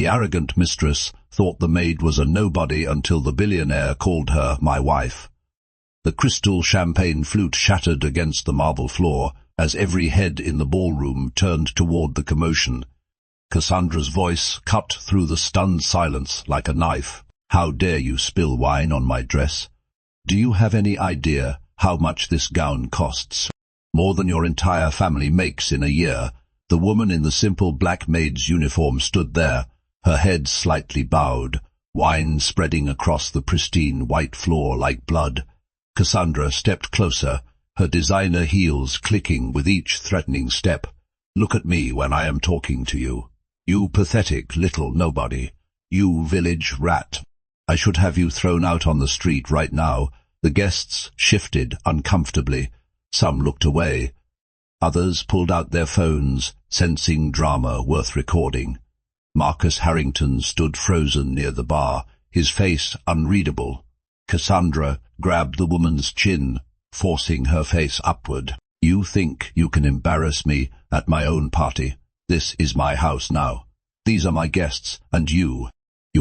The arrogant mistress thought the maid was a nobody until the billionaire called her my wife. The crystal champagne flute shattered against the marble floor as every head in the ballroom turned toward the commotion. Cassandra's voice cut through the stunned silence like a knife. "How dare you spill wine on my dress? Do you have any idea how much this gown costs? More than your entire family makes in a year." The woman in the simple black maid's uniform stood there, her head slightly bowed, wine spreading across the pristine white floor like blood. Cassandra stepped closer, her designer heels clicking with each threatening step. "Look at me when I am talking to you. You pathetic little nobody. You village rat. I should have you thrown out on the street right now." The guests shifted uncomfortably. Some looked away. Others pulled out their phones, sensing drama worth recording. Marcus Harrington stood frozen near the bar, his face unreadable. Cassandra grabbed the woman's chin, forcing her face upward. "You think you can embarrass me at my own party? This is my house now. These are my guests, and you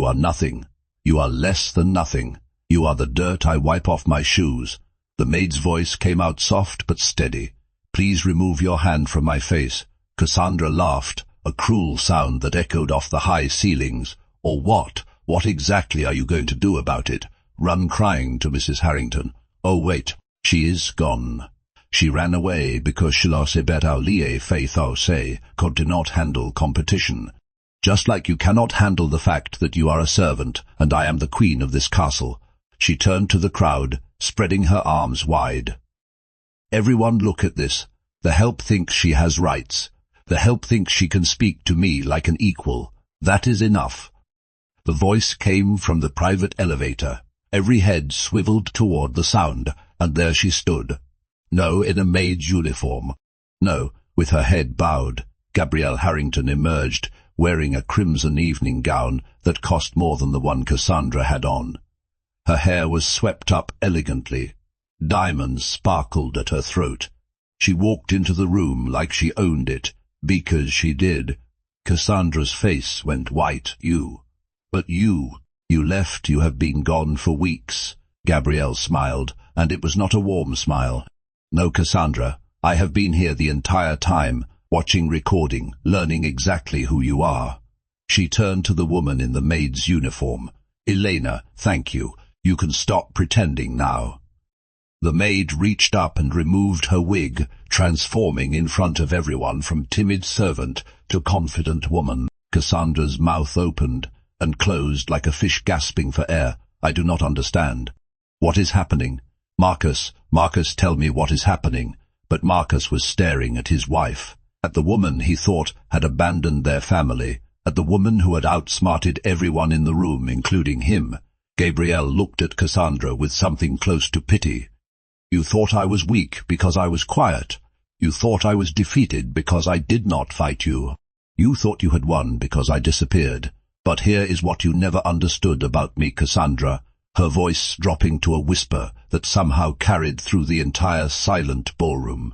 are nothing. You are less than nothing. You are the dirt I wipe off my shoes." The maid's voice came out soft but steady. "Please remove your hand from my face." Cassandra laughed, a cruel sound that echoed off the high ceilings. "Or what? What exactly are you going to do about it? Run crying to Mrs. Harrington? Oh wait, she is gone. She ran away because she lost a better faith could not handle competition. Just like you cannot handle the fact that you are a servant and I am the queen of this castle." She turned to the crowd, spreading her arms wide. "Everyone look at this. The help thinks she has rights. The help thinks she can speak to me like an equal. That is enough." The voice came from the private elevator. Every head swiveled toward the sound, and there she stood. No, in a maid's uniform. No, with her head bowed. Gabrielle Harrington emerged, wearing a crimson evening gown that cost more than the one Cassandra had on. Her hair was swept up elegantly. Diamonds sparkled at her throat. She walked into the room like she owned it, because she did. Cassandra's face went white. But you left. You have been gone for weeks." Gabrielle smiled, and it was not a warm smile. "No, Cassandra, I have been here the entire time, watching, recording, learning exactly who you are." She turned to the woman in the maid's uniform. "Elena, thank you. You can stop pretending now." The maid reached up and removed her wig, transforming in front of everyone from timid servant to confident woman. Cassandra's mouth opened and closed like a fish gasping for air. "I do not understand. What is happening? Marcus, tell me what is happening." But Marcus was staring at his wife, at the woman he thought had abandoned their family, at the woman who had outsmarted everyone in the room, including him. Gabrielle looked at Cassandra with something close to pity. "You thought I was weak because I was quiet. You thought I was defeated because I did not fight you. You thought you had won because I disappeared. But here is what you never understood about me, Cassandra," her voice dropping to a whisper that somehow carried through the entire silent ballroom.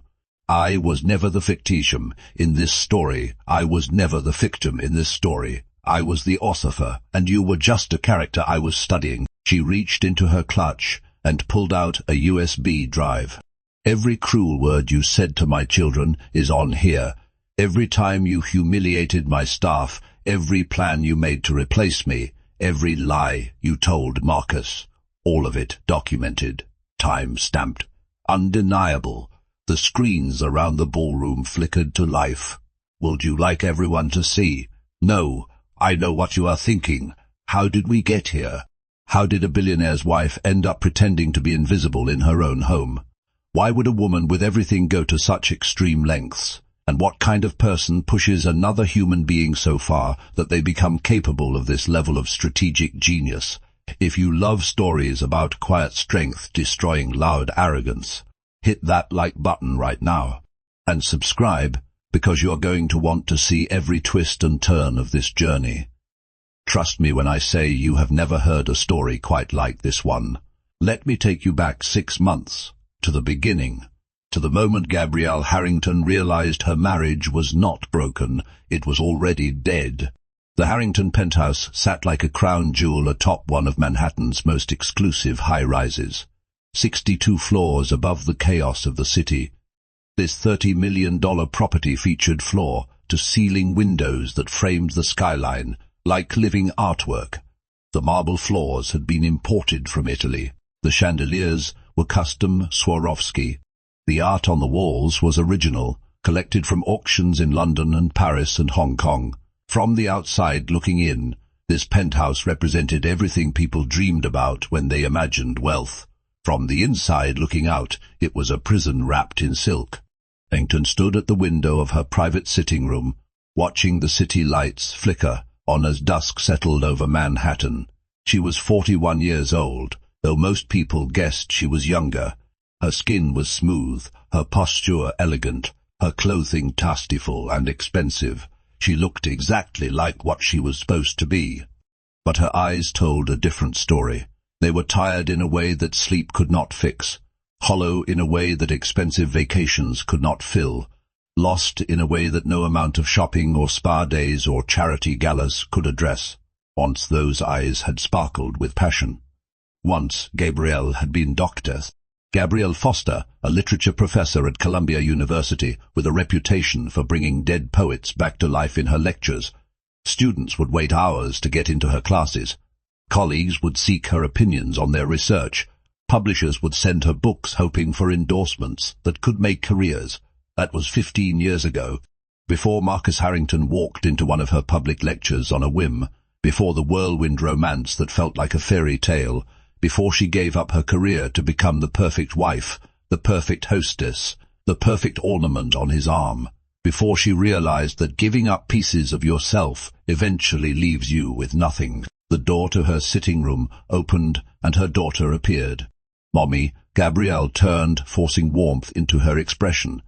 "I was never the fictitium in this story. I was never the victim in this story. I was the author, and you were just a character I was studying." She reached into her clutch and pulled out a USB drive. "Every cruel word you said to my children is on here. Every time you humiliated my staff, every plan you made to replace me, every lie you told Marcus. All of it documented, time-stamped, undeniable." The screens around the ballroom flickered to life. "Would you like everyone to see?" "No. I know what you are thinking. How did we get here? How did a billionaire's wife end up pretending to be invisible in her own home? Why would a woman with everything go to such extreme lengths? And what kind of person pushes another human being so far that they become capable of this level of strategic genius? If you love stories about quiet strength destroying loud arrogance, hit that like button right now. And subscribe, because you're going to want to see every twist and turn of this journey. Trust me when I say you have never heard a story quite like this one. Let me take you back 6 months, to the beginning, to the moment Gabrielle Harrington realized her marriage was not broken, it was already dead. The Harrington penthouse sat like a crown jewel atop one of Manhattan's most exclusive high-rises. 62 floors above the chaos of the city, this $30 million property featured floor-to-ceiling windows that framed the skyline like living artwork. The marble floors had been imported from Italy. The chandeliers were custom Swarovski. The art on the walls was original, collected from auctions in London and Paris and Hong Kong. From the outside looking in, this penthouse represented everything people dreamed about when they imagined wealth. From the inside looking out, it was a prison wrapped in silk. Harrington stood at the window of her private sitting room, watching the city lights flicker on as dusk settled over Manhattan. She was 41 years old, though most people guessed she was younger. Her skin was smooth, her posture elegant, her clothing tasteful and expensive. She looked exactly like what she was supposed to be. But her eyes told a different story. They were tired in a way that sleep could not fix, hollow in a way that expensive vacations could not fill, lost in a way that no amount of shopping or spa days or charity galas could address. Once those eyes had sparkled with passion. Once Gabrielle had been Dr. Gabrielle Foster, a literature professor at Columbia University with a reputation for bringing dead poets back to life in her lectures. Students would wait hours to get into her classes. Colleagues would seek her opinions on their research. Publishers would send her books hoping for endorsements that could make careers. That was 15 years ago, before Marcus Harrington walked into one of her public lectures on a whim, before the whirlwind romance that felt like a fairy tale, before she gave up her career to become the perfect wife, the perfect hostess, the perfect ornament on his arm, before she realized that giving up pieces of yourself eventually leaves you with nothing. The door to her sitting room opened and her daughter appeared. "Mommy," Gabrielle turned, forcing warmth into her expression.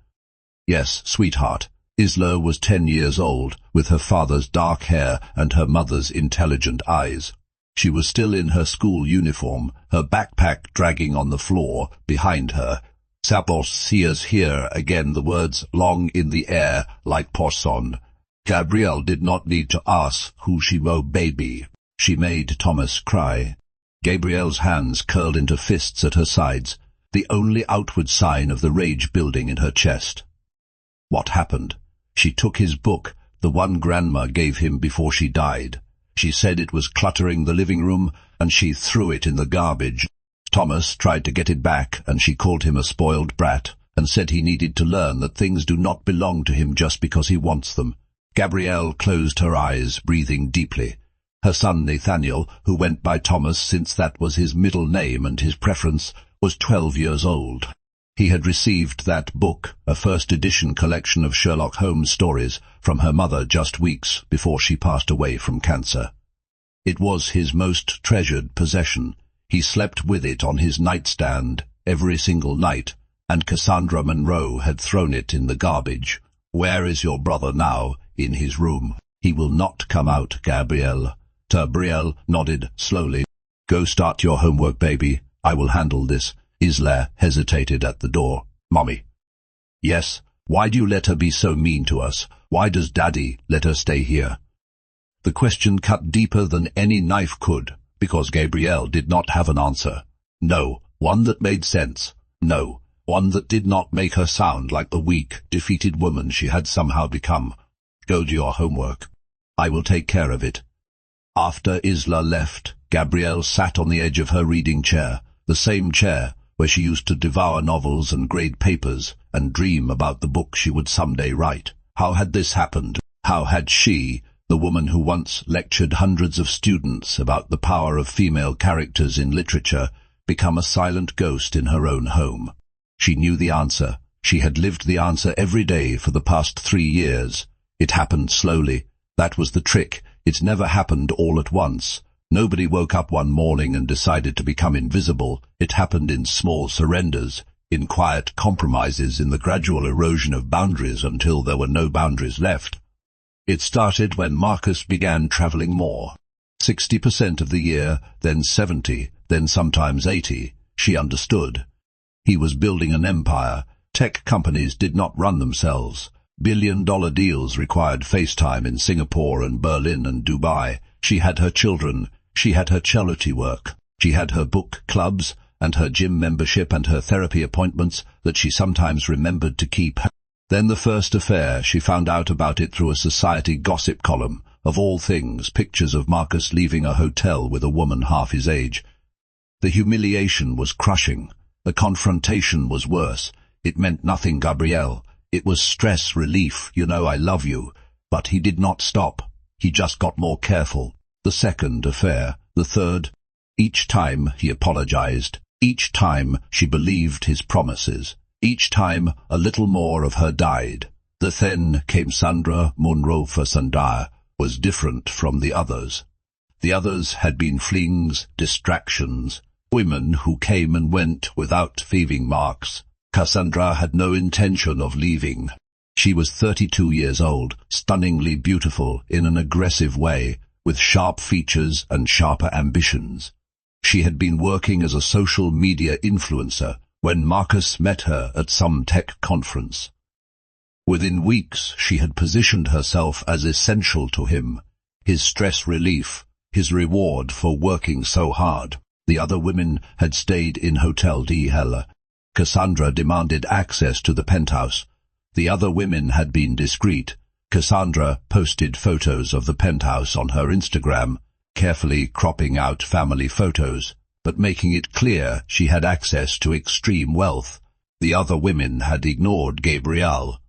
"Yes, sweetheart." Isla was 10 years old, with her father's dark hair and her mother's intelligent eyes. She was still in her school uniform, her backpack dragging on the floor behind her. "Sapos seers here," again the words long in the air like poisson. Gabrielle did not need to ask who she was, baby. She made Thomas cry. Gabrielle's hands curled into fists at her sides, the only outward sign of the rage building in her chest. What happened? She took his book, the one Grandma gave him before she died. She said it was cluttering the living room, and she threw it in the garbage. Thomas tried to get it back, and she called him a spoiled brat, and said he needed to learn that things do not belong to him just because he wants them. Gabrielle closed her eyes, breathing deeply. Her son Nathaniel, who went by Thomas since that was his middle name and his preference, was 12 years old. He had received that book, a first-edition collection of Sherlock Holmes stories, from her mother just weeks before she passed away from cancer. It was his most treasured possession. He slept with it on his nightstand every single night, and Cassandra Monroe had thrown it in the garbage. "Where is your brother now?" "In his room." "He will not come out, Gabrielle." Gabrielle nodded slowly. "Go start your homework, baby. I will handle this." Isla hesitated at the door. "Mommy." "Yes, why do you let her be so mean to us? Why does Daddy let her stay here?" The question cut deeper than any knife could, because Gabrielle did not have an answer. No, one that made sense. No, one that did not make her sound like the weak, defeated woman she had somehow become. "Go do your homework. I will take care of it." After Isla left, Gabrielle sat on the edge of her reading chair, the same chair where she used to devour novels and grade papers and dream about the book she would someday write. How had this happened? How had she, the woman who once lectured hundreds of students about the power of female characters in literature, become a silent ghost in her own home? She knew the answer. She had lived the answer every day for the past 3 years. It happened slowly. That was the trick. It never happened all at once. Nobody woke up one morning and decided to become invisible. It happened in small surrenders, in quiet compromises, in the gradual erosion of boundaries until there were no boundaries left. It started when Marcus began traveling more. 60% of the year, then 70, then sometimes 80. She understood. He was building an empire. Tech companies did not run themselves. Billion-dollar deals required FaceTime in Singapore and Berlin and Dubai. She had her children. She had her charity work. She had her book clubs and her gym membership and her therapy appointments that she sometimes remembered to keep. Then the first affair, she found out about it through a society gossip column. Of all things, pictures of Marcus leaving a hotel with a woman half his age. The humiliation was crushing. The confrontation was worse. It meant nothing, Gabrielle. It was stress relief, you know I love you. But he did not stop. He just got more careful. The second affair, the third. Each time he apologized. Each time she believed his promises. Each time a little more of her died. The then came Sandra Munro for Sandra was different from the others. The others had been flings, distractions, women who came and went without leaving marks. Cassandra had no intention of leaving. She was 32 years old, stunningly beautiful in an aggressive way, with sharp features and sharper ambitions. She had been working as a social media influencer when Marcus met her at some tech conference. Within weeks, she had positioned herself as essential to him, his stress relief, his reward for working so hard. The other women had stayed in Hotel de Helle. Cassandra demanded access to the penthouse. The other women had been discreet. Cassandra posted photos of the penthouse on her Instagram, carefully cropping out family photos, but making it clear she had access to extreme wealth. The other women had ignored Gabrielle.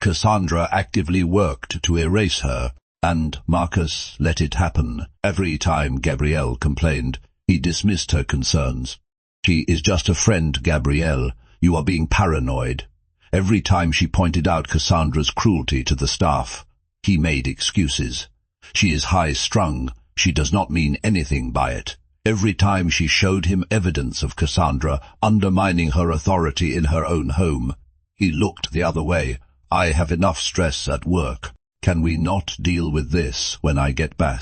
Cassandra actively worked to erase her, and Marcus let it happen. Every time Gabrielle complained, he dismissed her concerns. She is just a friend, Gabrielle. You are being paranoid. Every time she pointed out Cassandra's cruelty to the staff, he made excuses. She is high-strung. She does not mean anything by it. Every time she showed him evidence of Cassandra undermining her authority in her own home, he looked the other way. I have enough stress at work. Can we not deal with this when I get back?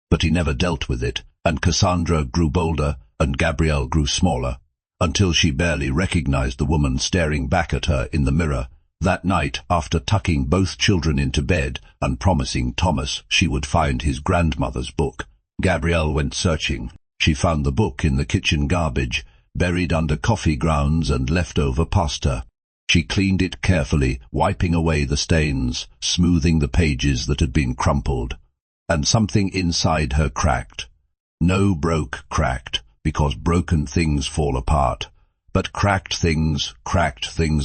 But he never dealt with it, and Cassandra grew bolder, and Gabrielle grew smaller, until she barely recognized the woman staring back at her in the mirror. That night, after tucking both children into bed and promising Thomas she would find his grandmother's book, Gabrielle went searching. She found the book in the kitchen garbage, buried under coffee grounds and leftover pasta. She cleaned it carefully, wiping away the stains, smoothing the pages that had been crumpled. And something inside her cracked. No broke cracked, because broken things fall apart. But cracked things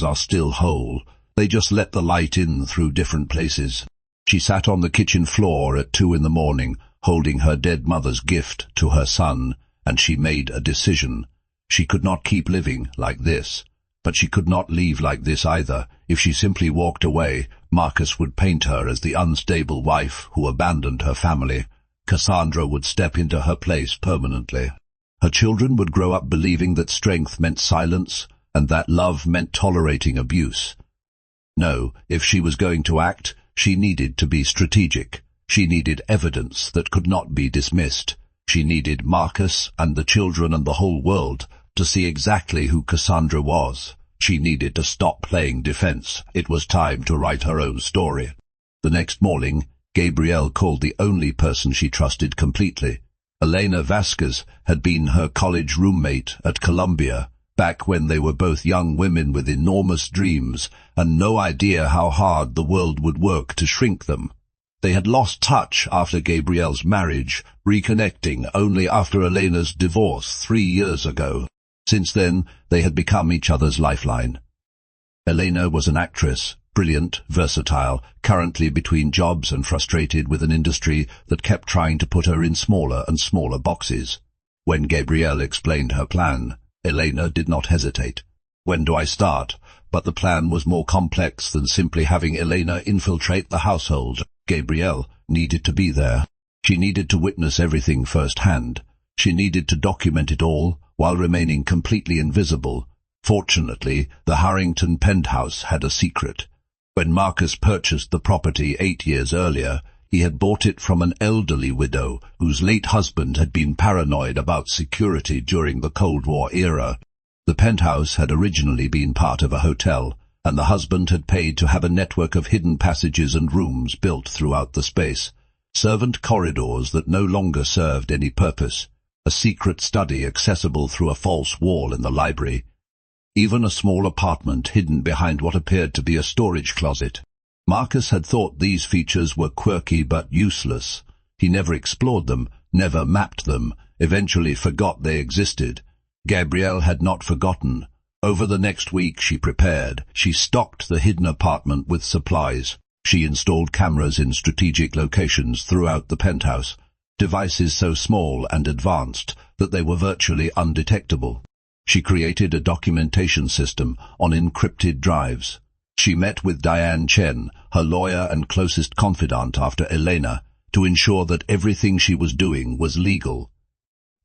are still whole. They just let the light in through different places. She sat on the kitchen floor at 2 in the morning, holding her dead mother's gift to her son, and she made a decision. She could not keep living like this. But she could not leave like this either. If she simply walked away, Marcus would paint her as the unstable wife who abandoned her family. Cassandra would step into her place permanently. Her children would grow up believing that strength meant silence and that love meant tolerating abuse. No, if she was going to act, she needed to be strategic. She needed evidence that could not be dismissed. She needed Marcus and the children and the whole world to see exactly who Cassandra was. She needed to stop playing defense. It was time to write her own story. The next morning, Gabrielle called the only person she trusted completely. Elena Vasquez had been her college roommate at Columbia, back when they were both young women with enormous dreams and no idea how hard the world would work to shrink them. They had lost touch after Gabrielle's marriage, reconnecting only after Elena's divorce 3 years ago. Since then, they had become each other's lifeline. Elena was an actress, brilliant, versatile, currently between jobs and frustrated with an industry that kept trying to put her in smaller and smaller boxes. When Gabrielle explained her plan, Elena did not hesitate. When do I start? But the plan was more complex than simply having Elena infiltrate the household. Gabrielle needed to be there. She needed to witness everything firsthand. She needed to document it all, while remaining completely invisible. Fortunately, the Harrington penthouse had a secret. When Marcus purchased the property 8 years earlier, he had bought it from an elderly widow whose late husband had been paranoid about security during the Cold War era. The penthouse had originally been part of a hotel, and the husband had paid to have a network of hidden passages and rooms built throughout the space. Servant corridors that no longer served any purpose. A secret study accessible through a false wall in the library. Even a small apartment hidden behind what appeared to be a storage closet. Marcus had thought these features were quirky but useless. He never explored them, never mapped them, eventually forgot they existed. Gabrielle had not forgotten. Over the next week she prepared. She stocked the hidden apartment with supplies. She installed cameras in strategic locations throughout the penthouse, devices so small and advanced that they were virtually undetectable. She created a documentation system on encrypted drives. She met with Diane Chen, her lawyer and closest confidant after Elena, to ensure that everything she was doing was legal.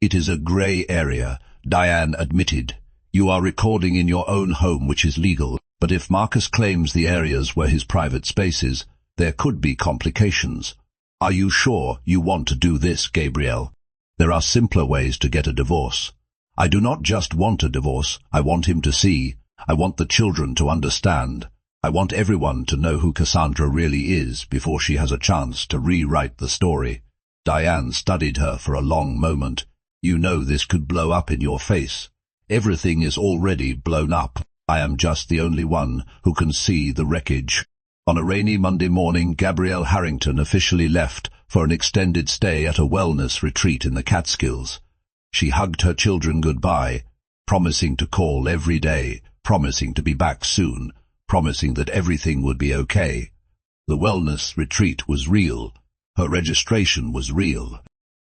"It is a grey area," Diane admitted. "You are recording in your own home, which is legal, but if Marcus claims the areas were his private spaces, there could be complications. Are you sure you want to do this, Gabrielle? There are simpler ways to get a divorce. I do not just want a divorce, I want him to see. I want the children to understand. I want everyone to know who Cassandra really is before she has a chance to rewrite the story." Diane studied her for a long moment. "You know this could blow up in your face. Everything is already blown up. I am just the only one who can see the wreckage." On a rainy Monday morning, Gabrielle Harrington officially left for an extended stay at a wellness retreat in the Catskills. She hugged her children goodbye, promising to call every day, promising to be back soon, promising that everything would be okay. The wellness retreat was real. Her registration was real.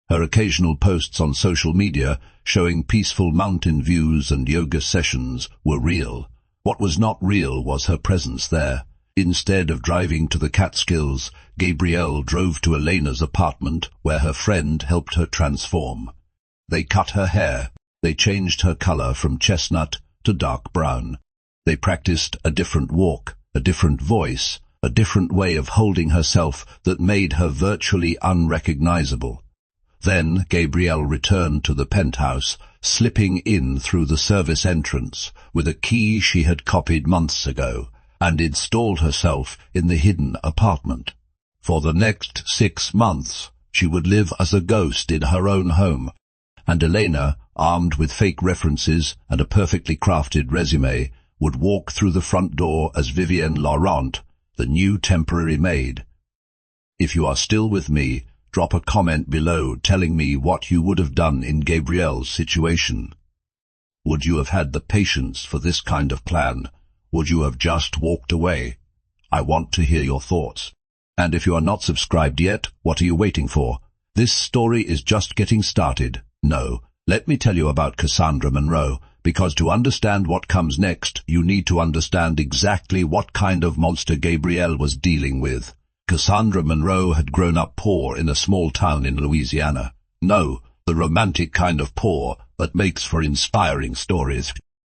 Her occasional posts on social media showing peaceful mountain views and yoga sessions were real. What was not real was her presence there. Instead of driving to the Catskills, Gabrielle drove to Elena's apartment, where her friend helped her transform. They cut her hair. They changed her color from chestnut to dark brown. They practiced a different walk, a different voice, a different way of holding herself that made her virtually unrecognizable. Then Gabrielle returned to the penthouse, slipping in through the service entrance with a key she had copied months ago, and installed herself in the hidden apartment. For the next 6 months, she would live as a ghost in her own home, and Elena, armed with fake references and a perfectly crafted resume, would walk through the front door as Vivienne Laurent, the new temporary maid. If you are still with me, drop a comment below telling me what you would have done in Gabrielle's situation. Would you have had the patience for this kind of plan? Would you have just walked away? I want to hear your thoughts. And if you are not subscribed yet, what are you waiting for? This story is just getting started. No, let me tell you about Cassandra Monroe, because to understand what comes next, you need to understand exactly what kind of monster Gabrielle was dealing with. Cassandra Monroe had grown up poor in a small town in Louisiana. No, the romantic kind of poor that makes for inspiring stories.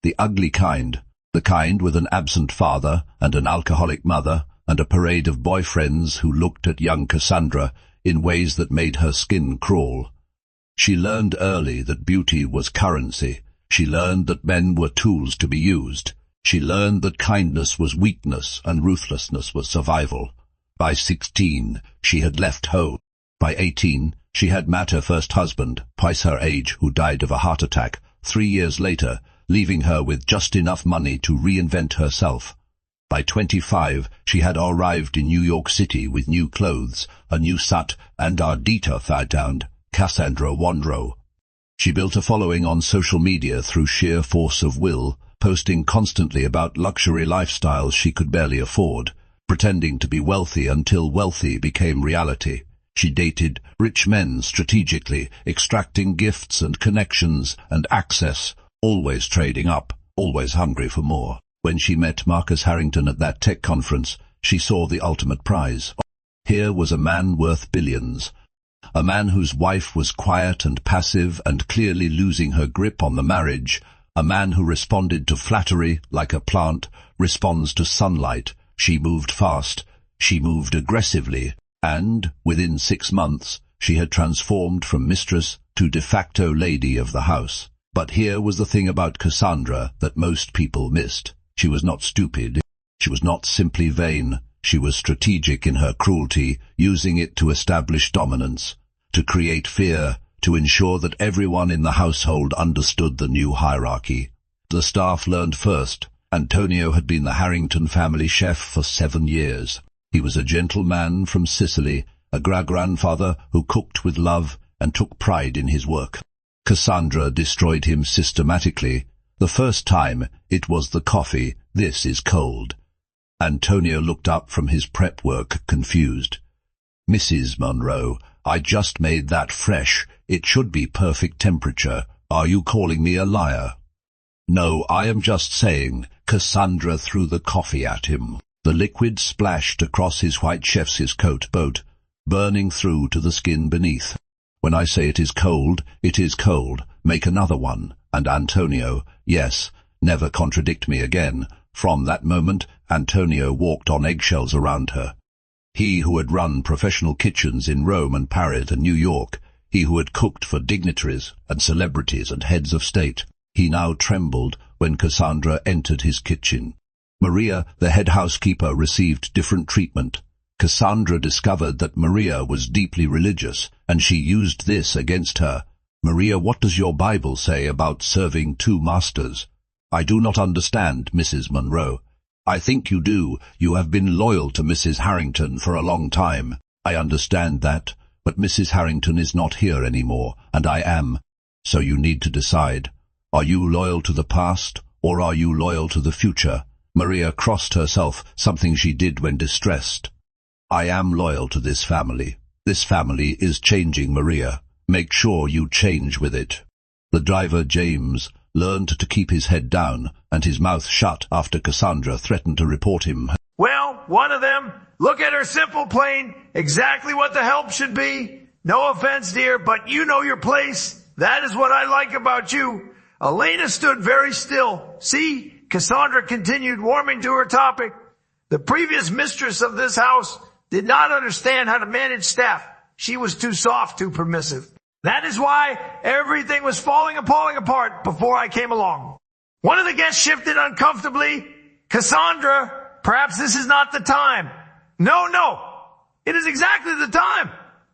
The ugly kind. The kind with an absent father and an alcoholic mother and a parade of boyfriends who looked at young Cassandra in ways that made her skin crawl. She learned early that beauty was currency. She learned that men were tools to be used. She learned that kindness was weakness and ruthlessness was survival. By 16, she had left home. By 18, she had met her first husband, twice her age, who died of a heart attack 3 years later, leaving her with just enough money to reinvent herself. By 25, she had arrived in New York City with new clothes, a new sut, and Ardita found Cassandra Monroe. She built a following on social media through sheer force of will, posting constantly about luxury lifestyles she could barely afford, pretending to be wealthy until wealthy became reality. She dated rich men strategically, extracting gifts and connections and access, always trading up, always hungry for more. When she met Marcus Harrington at that tech conference, she saw the ultimate prize. Here was a man worth billions. A man whose wife was quiet and passive and clearly losing her grip on the marriage. A man who responded to flattery like a plant responds to sunlight. She moved fast. She moved aggressively. And, within 6 months, she had transformed from mistress to de facto lady of the house. But here was the thing about Cassandra that most people missed. She was not stupid. She was not simply vain, she was strategic in her cruelty, using it to establish dominance, to create fear, to ensure that everyone in the household understood the new hierarchy. The staff learned first. Antonio had been the Harrington family chef for 7 years. He was a gentleman from Sicily, a great-grandfather who cooked with love and took pride in his work. Cassandra destroyed him systematically. The first time, it was the coffee. "This is cold." Antonio looked up from his prep work, confused. "Mrs. Monroe, I just made that fresh. It should be perfect temperature. Are you calling me a liar?" "No, I am just saying." Cassandra threw the coffee at him. The liquid splashed across his white chef's coat, burning through to the skin beneath. "When I say it is cold, it is cold. Make another one." And Antonio, "Yes, never contradict me again." From that moment, Antonio walked on eggshells around her. He who had run professional kitchens in Rome and Paris and New York, he who had cooked for dignitaries and celebrities and heads of state, he now trembled when Cassandra entered his kitchen. Maria, the head housekeeper, received different treatment. Cassandra discovered that Maria was deeply religious, and she used this against her. "Maria, what does your Bible say about serving 2 masters?" "I do not understand, Mrs. Monroe." "I think you do. You have been loyal to Mrs. Harrington for a long time." "I understand that, but Mrs. Harrington is not here anymore, and I am. So you need to decide. Are you loyal to the past, or are you loyal to the future?" Maria crossed herself, something she did when distressed. "I am loyal to this family. This family is changing, Maria. Make sure you change with it." The driver, James, learned to keep his head down and his mouth shut after Cassandra threatened to report him. "Well, one of them. Look at her simple, plain, exactly what the help should be. No offense, dear, but you know your place. That is what I like about you." Elena stood very still. "See?" Cassandra continued, warming to her topic. "The previous mistress of this house did not understand how to manage staff. She was too soft, too permissive. That is why everything was falling apart before I came along." One of the guests shifted uncomfortably. "Cassandra, perhaps this is not the time." No, it is exactly the time.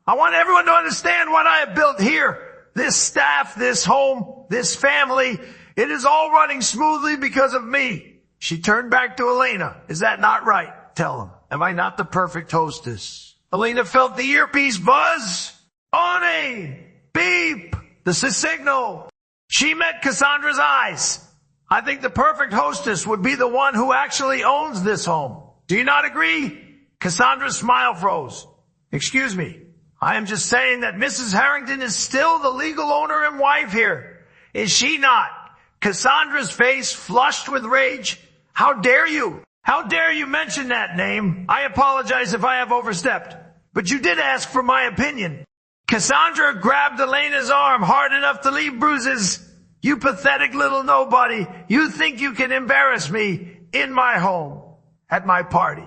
I want everyone to understand what I have built here. This staff, this home, this family, it is all running smoothly because of me." She turned back to Elena. "Is that not right? Tell him. Am I not the perfect hostess?" Elena felt the earpiece buzz. "On! Beep! The signal." She met Cassandra's eyes. "I think the perfect hostess would be the one who actually owns this home. Do you not agree?" Cassandra's smile froze. "Excuse me. I am just saying that Mrs. Harrington is still the legal owner and wife here. Is she not?" Cassandra's face flushed with rage. "How dare you? How dare you mention that name? I apologize if I have overstepped, but you did ask for my opinion." Cassandra grabbed Elena's arm hard enough to leave bruises. "You pathetic little nobody. You think you can embarrass me in my home, at my party,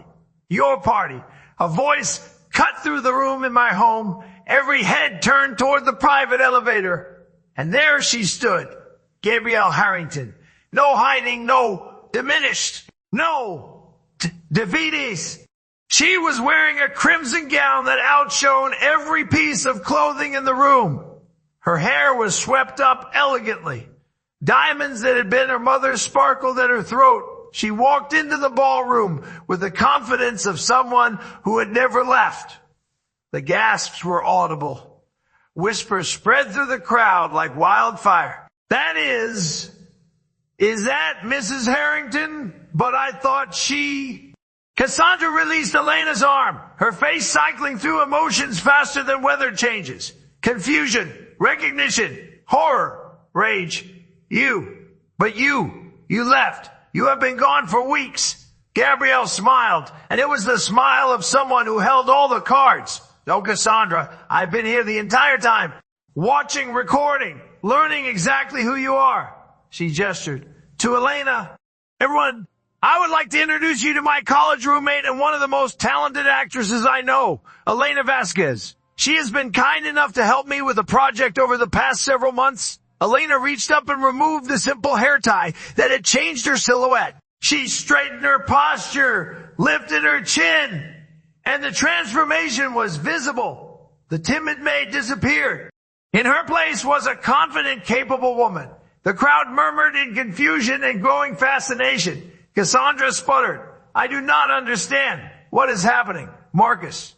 your party." A voice cut through the room in my home. Every head turned toward the private elevator. And there she stood, Gabrielle Harrington. No hiding, no diminished, no defeatees. She was wearing a crimson gown that outshone every piece of clothing in the room. Her hair was swept up elegantly. Diamonds that had been her mother's sparkled at her throat. She walked into the ballroom with the confidence of someone who had never left. The gasps were audible. Whispers spread through the crowd like wildfire. Is that Mrs. Harrington? But I thought she..." Cassandra released Elena's arm, her face cycling through emotions faster than weather changes. Confusion, recognition, horror, rage. You left. You have been gone for weeks." Gabrielle smiled, and it was the smile of someone who held all the cards. "Oh, Cassandra, I've been here the entire time, watching, recording, learning exactly who you are." She gestured to Elena. "Everyone, I would like to introduce you to my college roommate and one of the most talented actresses I know, Elena Vasquez. She has been kind enough to help me with a project over the past several months." Elena reached up and removed the simple hair tie that had changed her silhouette. She straightened her posture, lifted her chin, and the transformation was visible. The timid maid disappeared. In her place was a confident, capable woman. The crowd murmured in confusion and growing fascination. Cassandra sputtered, "I do not understand. What is happening? Marcus.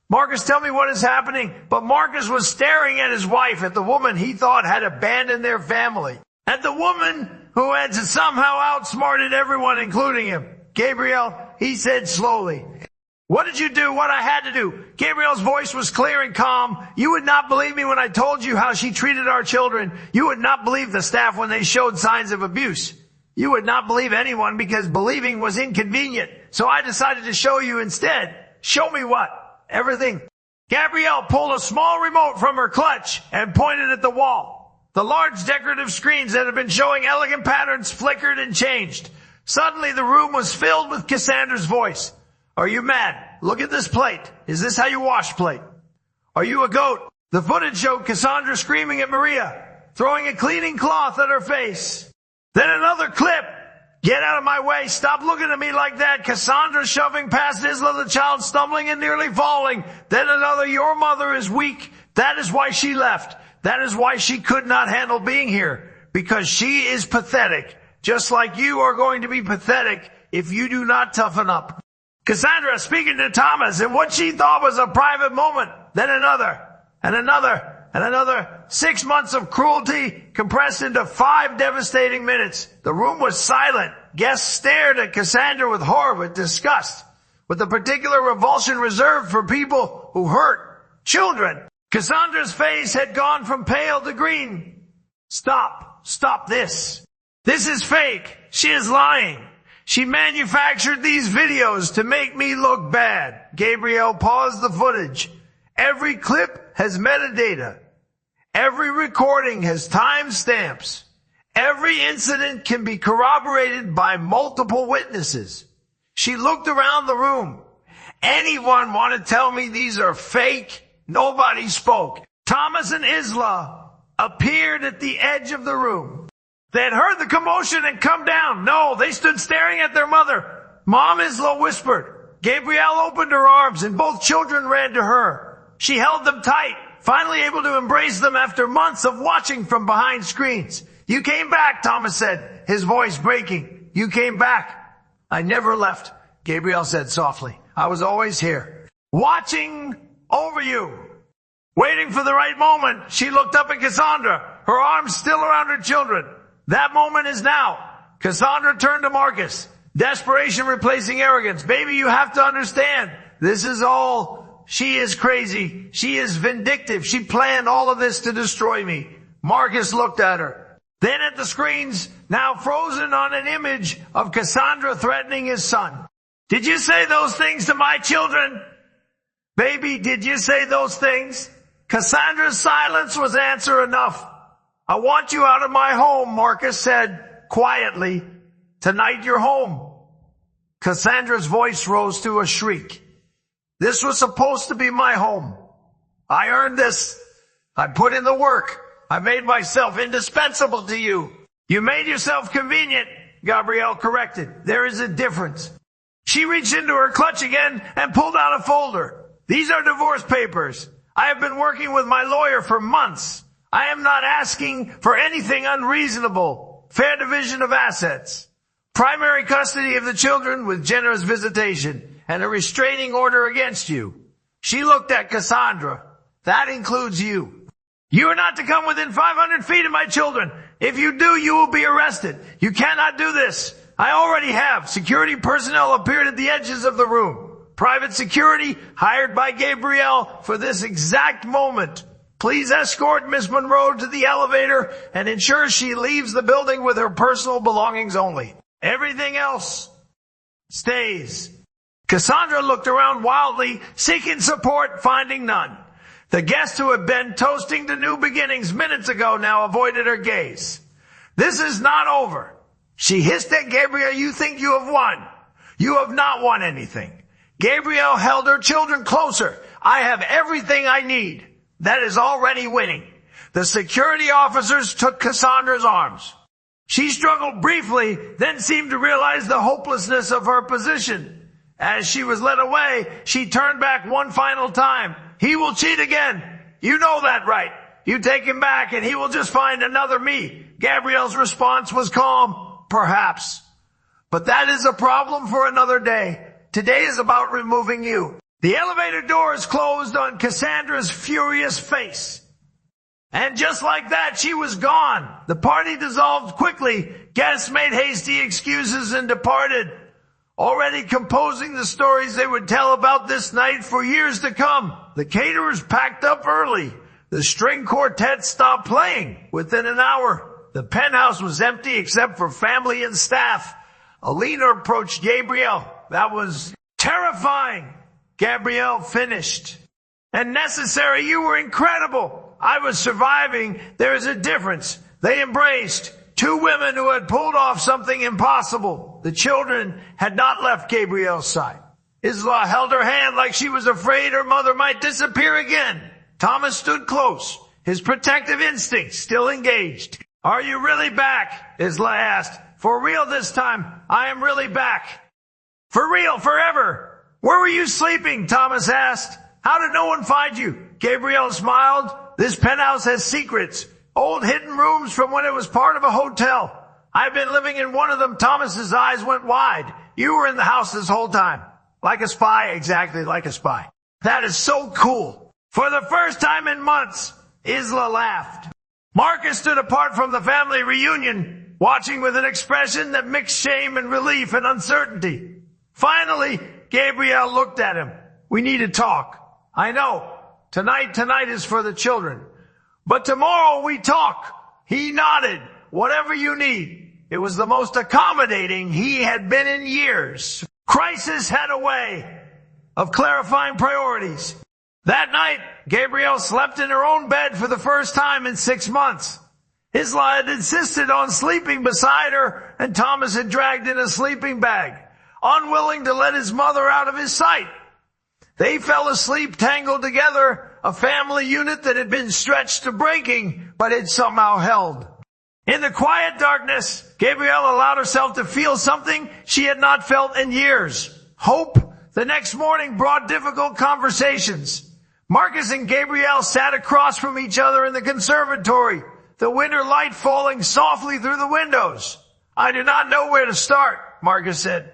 Marcus, tell me what is happening." But Marcus was staring at his wife, at the woman he thought had abandoned their family, at the woman who had somehow outsmarted everyone, including him. "Gabriel," he said slowly. "What did you do? What I had to do?" Gabriel's voice was clear and calm. "You would not believe me when I told you how she treated our children. You would not believe the staff when they showed signs of abuse. You would not believe anyone because believing was inconvenient. So I decided to show you instead." "Show me what?" "Everything." Gabrielle pulled a small remote from her clutch and pointed at the wall. The large decorative screens that had been showing elegant patterns flickered and changed. Suddenly the room was filled with Cassandra's voice. "Are you mad? Look at this plate. Is this how you wash plate? Are you a goat?" The footage showed Cassandra screaming at Maria, throwing a cleaning cloth at her face. Then another clip. "Get out of my way. Stop looking at me like that." Cassandra shoving past Isla, the child stumbling and nearly falling. Then another, "Your mother is weak. That is why she left. That is why she could not handle being here. Because she is pathetic. Just like you are going to be pathetic if you do not toughen up." Cassandra speaking to Thomas in what she thought was a private moment. Then another, and another, and another. 6 months of cruelty compressed into 5 devastating minutes. The room was silent. Guests stared at Cassandra with horror, with disgust, with a particular revulsion reserved for people who hurt children. Cassandra's face had gone from pale to green. Stop this. This is fake. She is lying. She manufactured these videos to make me look bad." Gabrielle paused the footage. "Every clip has metadata. Every recording has timestamps. Every incident can be corroborated by multiple witnesses." She looked around the room. "Anyone want to tell me these are fake?" Nobody spoke. Thomas and Isla appeared at the edge of the room. They had heard the commotion and come down. No, they stood staring at their mother. "Mom," Isla whispered. Gabrielle opened her arms and both children ran to her. She held them tight, finally able to embrace them after months of watching from behind screens. "You came back," Thomas said, his voice breaking. "You came back." "I never left," Gabrielle said softly. "I was always here, watching over you, waiting for the right moment." She looked up at Cassandra, her arms still around her children. "That moment is now." Cassandra turned to Marcus, desperation replacing arrogance. "Baby, you have to understand. This is all. She is crazy. She is vindictive. She planned all of this to destroy me." Marcus looked at her, then at the screens, now frozen on an image of Cassandra threatening his son. "Did you say those things to my children? Baby, did you say those things?" Cassandra's silence was answer enough. "I want you out of my home," Marcus said quietly. "Tonight you're home." Cassandra's voice rose to a shriek. "This was supposed to be my home. I earned this. I put in the work. I made myself indispensable to you." "You made yourself convenient," Gabrielle corrected. "There is a difference." She reached into her clutch again and pulled out a folder. "These are divorce papers. I have been working with my lawyer for months. I am not asking for anything unreasonable. Fair division of assets, primary custody of the children with generous visitation, and a restraining order against you." She looked at Cassandra. "That includes you. You are not to come within 500 feet of my children. If you do, you will be arrested. You cannot do this. I already have. Security personnel appeared at the edges of the room. Private security hired by Gabrielle for this exact moment. Please escort Miss Monroe to the elevator and ensure she leaves the building with her personal belongings only. Everything else stays." Cassandra looked around wildly, seeking support, finding none. The guest who had been toasting to new beginnings minutes ago now avoided her gaze. "This is not over." She hissed at Gabrielle. "You think you have won. You have not won anything." Gabrielle held her children closer. "I have everything I need. That is already winning." The security officers took Cassandra's arms. She struggled briefly, then seemed to realize the hopelessness of her position. As she was led away, she turned back one final time. He will cheat again. You know that, right? You take him back and he will just find another me. Gabrielle's response was calm. Perhaps. But that is a problem for another day. Today is about removing you. The elevator doors closed on Cassandra's furious face. And just like that, she was gone. The party dissolved quickly. Guests made hasty excuses and departed, already composing the stories they would tell about this night for years to come. The caterers packed up early. The string quartet stopped playing within an hour. The penthouse was empty except for family and staff. Alina approached Gabrielle. That was terrifying. Gabrielle finished. And necessary, you were incredible. I was surviving. There is a difference. They embraced. Two women who had pulled off something impossible. The children had not left Gabrielle's side. Isla held her hand like she was afraid her mother might disappear again. Thomas stood close, his protective instincts still engaged. Are you really back? Isla asked. For real this time. I am really back. For real, forever. Where were you sleeping? Thomas asked. How did no one find you? Gabrielle smiled. This penthouse has secrets. Old hidden rooms from when it was part of a hotel. I've been living in one of them. Thomas's eyes went wide. You were in the house this whole time. Like a spy, exactly like a spy. That is so cool. For the first time in months, Isla laughed. Marcus stood apart from the family reunion, watching with an expression that mixed shame and relief and uncertainty. Finally, Gabrielle looked at him. We need to talk. I know. Tonight is for the children. But tomorrow we talk. He nodded. Whatever you need. It was the most accommodating he had been in years. Crisis had a way of clarifying priorities. That night, Gabrielle slept in her own bed for the first time in 6 months. Isla had insisted on sleeping beside her, and Thomas had dragged in a sleeping bag, unwilling to let his mother out of his sight. They fell asleep tangled together, a family unit that had been stretched to breaking, but had somehow held. In the quiet darkness, Gabrielle allowed herself to feel something she had not felt in years. Hope. The next morning brought difficult conversations. Marcus and Gabrielle sat across from each other in the conservatory, the winter light falling softly through the windows. I do not know where to start, Marcus said.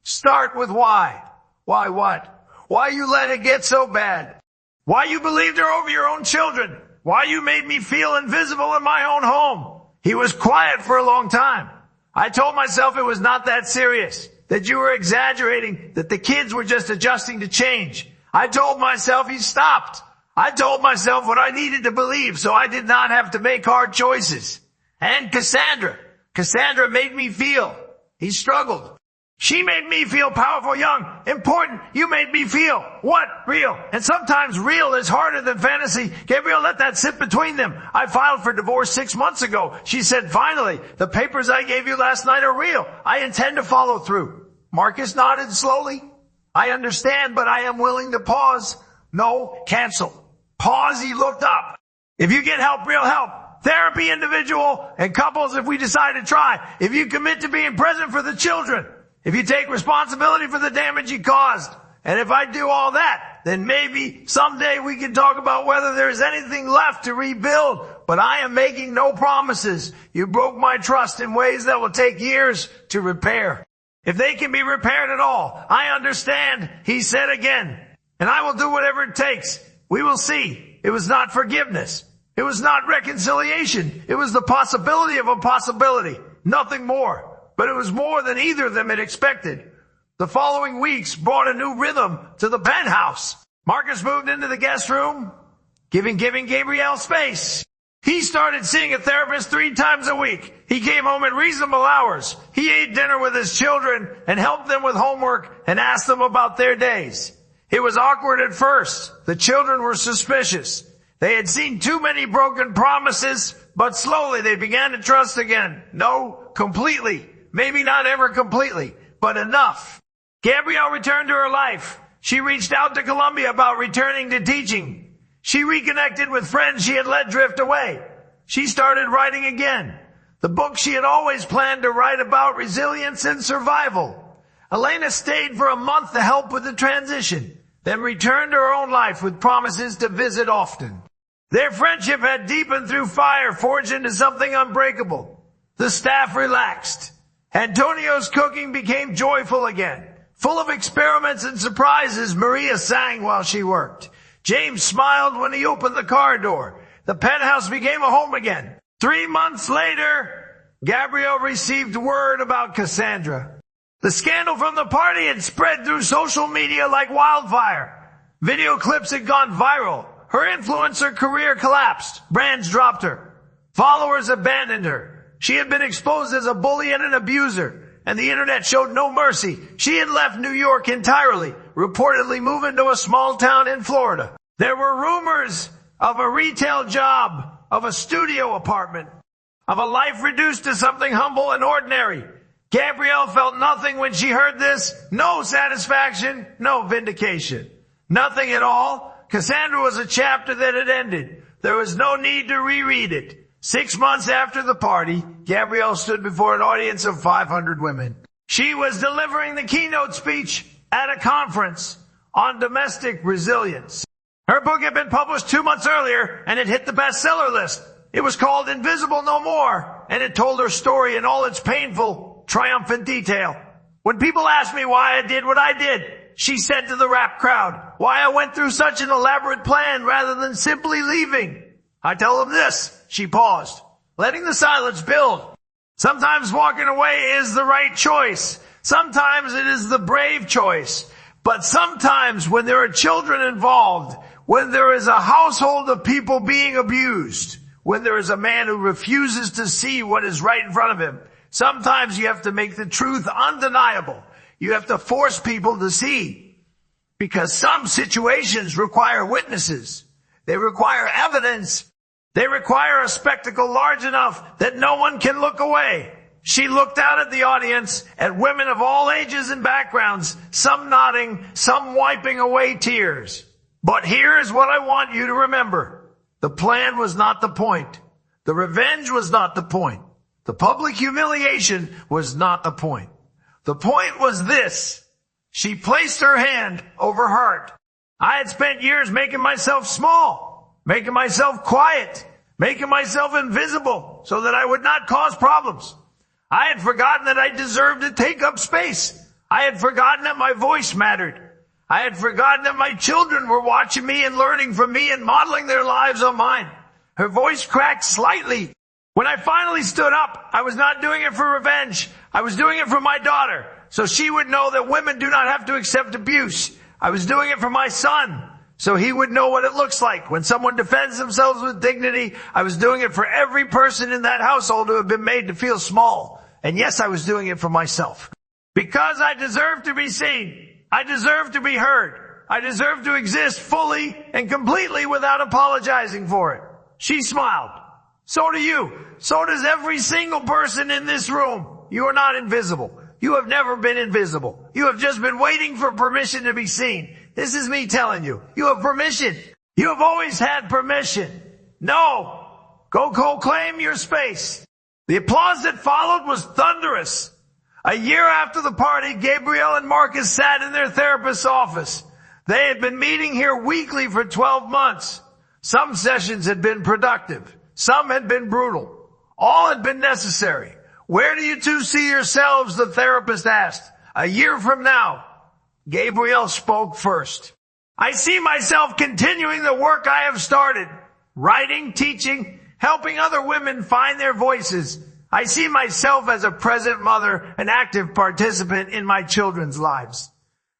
Start with why. Why what? Why you let it get so bad? Why you believed her over your own children? Why you made me feel invisible in my own home? He was quiet for a long time. I told myself it was not that serious, that you were exaggerating, that the kids were just adjusting to change. I told myself he stopped. I told myself what I needed to believe so I did not have to make hard choices. And Cassandra made me feel. He struggled. She made me feel powerful, young, important. You made me feel. What? Real. And sometimes real is harder than fantasy. Gabrielle, let that sit between them. I filed for divorce 6 months ago. She said, finally, the papers I gave you last night are real. I intend to follow through. Marcus nodded slowly. I understand, but I am willing to pause. No, cancel. Pause, he looked up. If you get help, real help. Therapy, individual, and couples if we decide to try. If you commit to being present for the children. If you take responsibility for the damage you caused. And if I do all that, then maybe someday we can talk about whether there's anything left to rebuild. But I am making no promises. You broke my trust in ways that will take years to repair. If they can be repaired at all, I understand, he said again. And I will do whatever it takes. We will see. It was not forgiveness. It was not reconciliation. It was the possibility of a possibility. Nothing more. But it was more than either of them had expected. The following weeks brought a new rhythm to the penthouse. Marcus moved into the guest room, giving Gabrielle space. He started seeing a therapist 3 times a week. He came home at reasonable hours. He ate dinner with his children and helped them with homework and asked them about their days. It was awkward at first. The children were suspicious. They had seen too many broken promises, but slowly they began to trust again. No, completely. Maybe not ever completely, but enough. Gabrielle returned to her life. She reached out to Columbia about returning to teaching. She reconnected with friends she had let drift away. She started writing again. the book she had always planned to write about resilience and survival. Elena stayed for a month to help with the transition, then returned to her own life with promises to visit often. Their friendship had deepened through fire, forged into something unbreakable. The staff relaxed. Antonio's cooking became joyful again. Full of experiments and surprises, Maria sang while she worked. James smiled when he opened the car door. The penthouse became a home again. 3 months later, Gabrielle received word about Cassandra. The scandal from the party had spread through social media like wildfire. Video clips had gone viral. Her influencer career collapsed. Brands dropped her. Followers abandoned her. She had been exposed as a bully and an abuser, and the internet showed no mercy. She had left New York entirely, reportedly moving to a small town in Florida. There were rumors of a retail job, of a studio apartment, of a life reduced to something humble and ordinary. Gabrielle felt nothing when she heard this. No satisfaction, no vindication. Nothing at all. Cassandra was a chapter that had ended. There was no need to reread it. 6 months after the party, Gabrielle stood before an audience of 500 women. She was delivering the keynote speech at a conference on domestic resilience. Her book had been published 2 months earlier, and it hit the bestseller list. It was called Invisible No More, and it told her story in all its painful, triumphant detail. When people asked me why I did what I did, she said to the rapt crowd, why I went through such an elaborate plan rather than simply leaving. I tell them this. She paused, letting the silence build. Sometimes walking away is the right choice. Sometimes it is the brave choice. But sometimes when there are children involved, when there is a household of people being abused, when there is a man who refuses to see what is right in front of him, sometimes you have to make the truth undeniable. You have to force people to see. Because some situations require witnesses. They require evidence. They require a spectacle large enough that no one can look away. She looked out at the audience, at women of all ages and backgrounds, some nodding, some wiping away tears. But here is what I want you to remember. The plan was not the point. The revenge was not the point. The public humiliation was not the point. The point was this. She placed her hand over heart. I had spent years making myself small, making myself quiet, making myself invisible so that I would not cause problems. I had forgotten that I deserved to take up space. I had forgotten that my voice mattered. I had forgotten that my children were watching me and learning from me and modeling their lives on mine. Her voice cracked slightly. When I finally stood up, I was not doing it for revenge. I was doing it for my daughter, so she would know that women do not have to accept abuse. I was doing it for my son, so he would know what it looks like when someone defends themselves with dignity. I was doing it for every person in that household who had been made to feel small. And yes, I was doing it for myself. Because I deserve to be seen. I deserve to be heard. I deserve to exist fully and completely without apologizing for it. She smiled. So do you. So does every single person in this room. You are not invisible. You have never been invisible. You have just been waiting for permission to be seen. This is me telling you. You have permission. You have always had permission. No. Go claim your space. The applause that followed was thunderous. A year after the party, Gabrielle and Marcus sat in their therapist's office. They had been meeting here weekly for 12 months. Some sessions had been productive. Some had been brutal. All had been necessary. Where do you two see yourselves? The therapist asked. A year from now. Gabrielle spoke first. I see myself continuing the work I have started. Writing, teaching, helping other women find their voices. I see myself as a present mother, an active participant in my children's lives.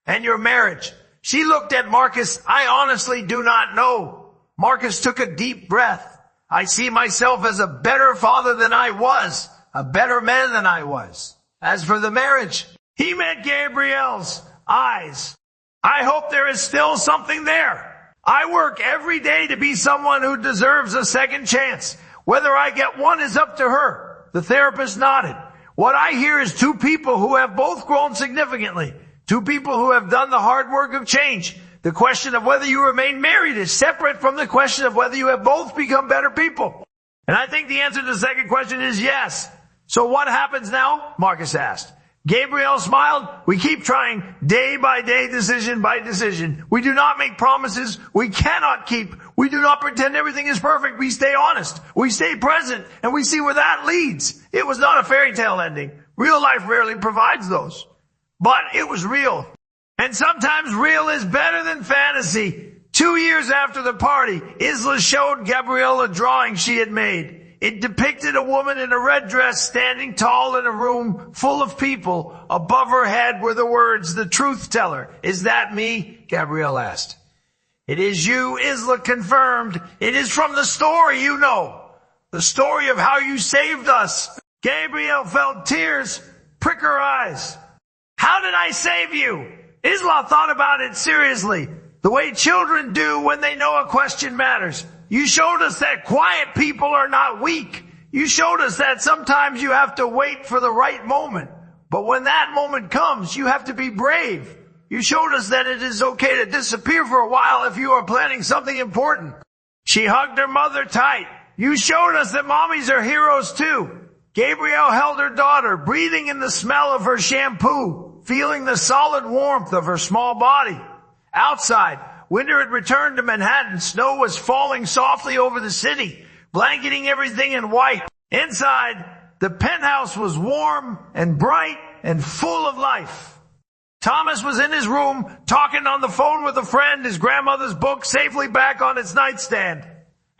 And your marriage. She looked at Marcus. I honestly do not know. Marcus took a deep breath. I see myself as a better father than I was, a better man than I was. As for the marriage, he met Gabrielle's eyes. I hope there is still something there. I work every day to be someone who deserves a second chance. Whether I get one is up to her. The therapist nodded. What I hear is two people who have both grown significantly. Two people who have done the hard work of change. The question of whether you remain married is separate from the question of whether you have both become better people. And I think the answer to the second question is yes. So what happens now? Marcus asked. Gabrielle smiled. We keep trying day by day, decision by decision. We do not make promises we cannot keep. We do not pretend everything is perfect. We stay honest. We stay present, and we see where that leads. It was not a fairy tale ending. Real life rarely provides those. But it was real. And sometimes real is better than fantasy. 2 years after the party, Isla showed Gabrielle a drawing she had made. It depicted a woman in a red dress standing tall in a room full of people. Above her head were the words, "The truth teller." "Is that me?" Gabrielle asked. "It is you," Isla confirmed. "It is from the story you know. The story of how you saved us." Gabrielle felt tears prick her eyes. "How did I save you?" Isla thought about it seriously, the way children do when they know a question matters. "You showed us that quiet people are not weak. You showed us that sometimes you have to wait for the right moment. But when that moment comes, you have to be brave. You showed us that it is okay to disappear for a while if you are planning something important." She hugged her mother tight. "You showed us that mommies are heroes too." Gabrielle held her daughter, breathing in the smell of her shampoo, feeling the solid warmth of her small body. Outside, winter had returned to Manhattan. Snow was falling softly over the city, blanketing everything in white. Inside, the penthouse was warm and bright and full of life. Thomas was in his room, talking on the phone with a friend, his grandmother's book safely back on its nightstand.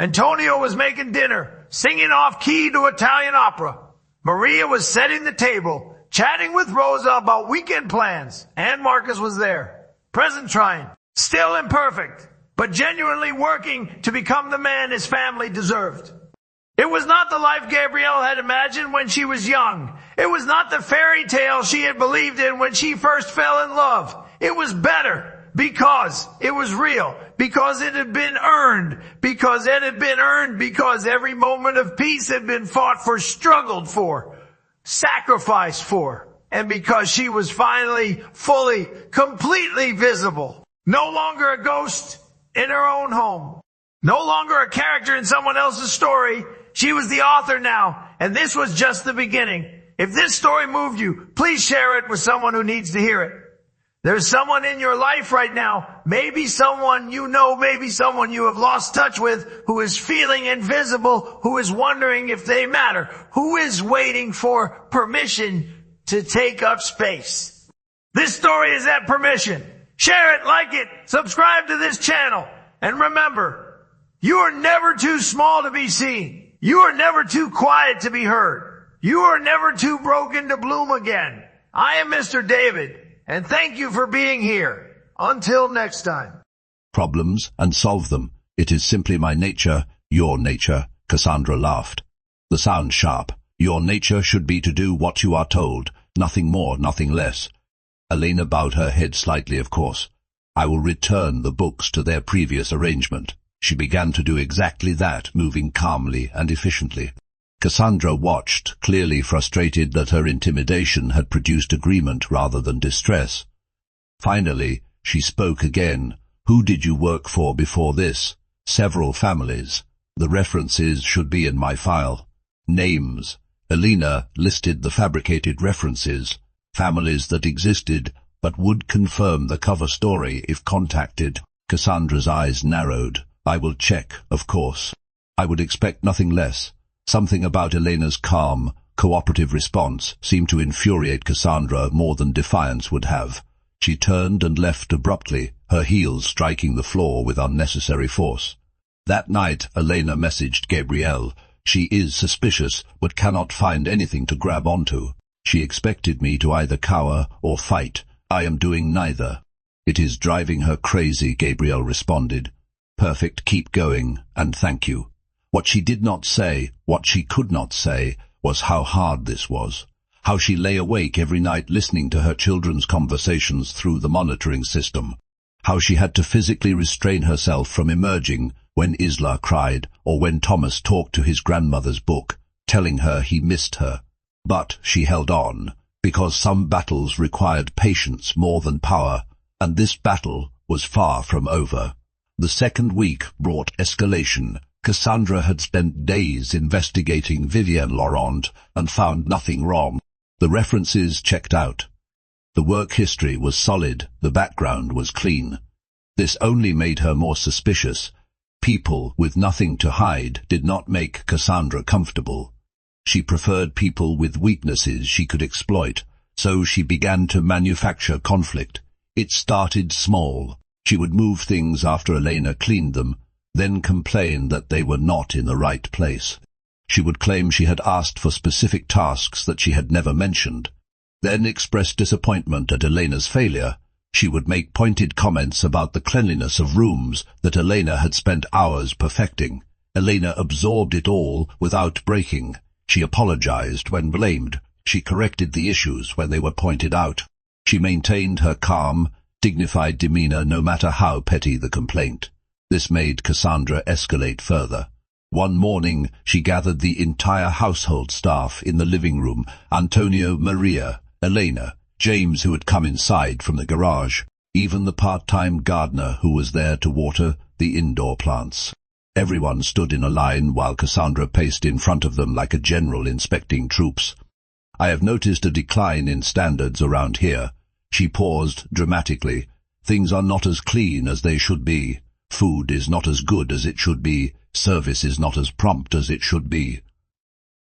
Antonio was making dinner, singing off key to Italian opera. Maria was setting the table, chatting with Rosa about weekend plans, and Marcus was there, present trying. Still imperfect, but genuinely working to become the man his family deserved. It was not the life Gabrielle had imagined when she was young. It was not the fairy tale she had believed in when she first fell in love. It was better because it was real, because it had been earned, because every moment of peace had been fought for, struggled for, sacrificed for, and because she was finally, fully, completely visible. No longer a ghost in her own home. No longer a character in someone else's story. She was the author now, and this was just the beginning. If this story moved you, please share it with someone who needs to hear it. There's someone in your life right now, maybe someone you know, maybe someone you have lost touch with, who is feeling invisible, who is wondering if they matter, who is waiting for permission to take up space. This story is that permission. Share it, like it, subscribe to this channel, and remember, you are never too small to be seen. You are never too quiet to be heard. You are never too broken to bloom again. I am Mr. David, and thank you for being here. Until next time. Problems and solve them. It is simply my nature, your nature. Cassandra laughed. The sound sharp. Your nature should be to do what you are told, nothing more, nothing less. Elena bowed her head slightly, of course. I will return the books to their previous arrangement. She began to do exactly that, moving calmly and efficiently. Cassandra watched, clearly frustrated that her intimidation had produced agreement rather than distress. Finally, she spoke again. "Who did you work for before this?" "Several families. The references should be in my file." "Names." Elena listed the fabricated references. Families that existed, but would confirm the cover story if contacted. Cassandra's eyes narrowed. "I will check, of course. I would expect nothing less." Something about Elena's calm, cooperative response seemed to infuriate Cassandra more than defiance would have. She turned and left abruptly, her heels striking the floor with unnecessary force. That night, Elena messaged Gabrielle. "She is suspicious, but cannot find anything to grab onto. She expected me to either cower or fight. I am doing neither." "It is driving her crazy," Gabrielle responded. "Perfect, keep going, and thank you." What she did not say, what she could not say, was how hard this was. How she lay awake every night listening to her children's conversations through the monitoring system. How she had to physically restrain herself from emerging when Isla cried or when Thomas talked to his grandmother's book, telling her he missed her. But she held on, because some battles required patience more than power, and this battle was far from over. The second week brought escalation. Cassandra had spent days investigating Vivienne Laurent and found nothing wrong. The references checked out. The work history was solid, the background was clean. This only made her more suspicious. People with nothing to hide did not make Cassandra comfortable. She preferred people with weaknesses she could exploit, so she began to manufacture conflict. It started small. She would move things after Elena cleaned them, then complain that they were not in the right place. She would claim she had asked for specific tasks that she had never mentioned, then express disappointment at Elena's failure. She would make pointed comments about the cleanliness of rooms that Elena had spent hours perfecting. Elena absorbed it all without breaking. She apologized when blamed. She corrected the issues when they were pointed out. She maintained her calm, dignified demeanor no matter how petty the complaint. This made Cassandra escalate further. One morning, she gathered the entire household staff in the living room: Antonio, Maria, Elena, James, who had come inside from the garage, even the part-time gardener who was there to water the indoor plants. Everyone stood in a line while Cassandra paced in front of them like a general inspecting troops. "I have noticed a decline in standards around here." She paused dramatically. "Things are not as clean as they should be. Food is not as good as it should be. Service is not as prompt as it should be."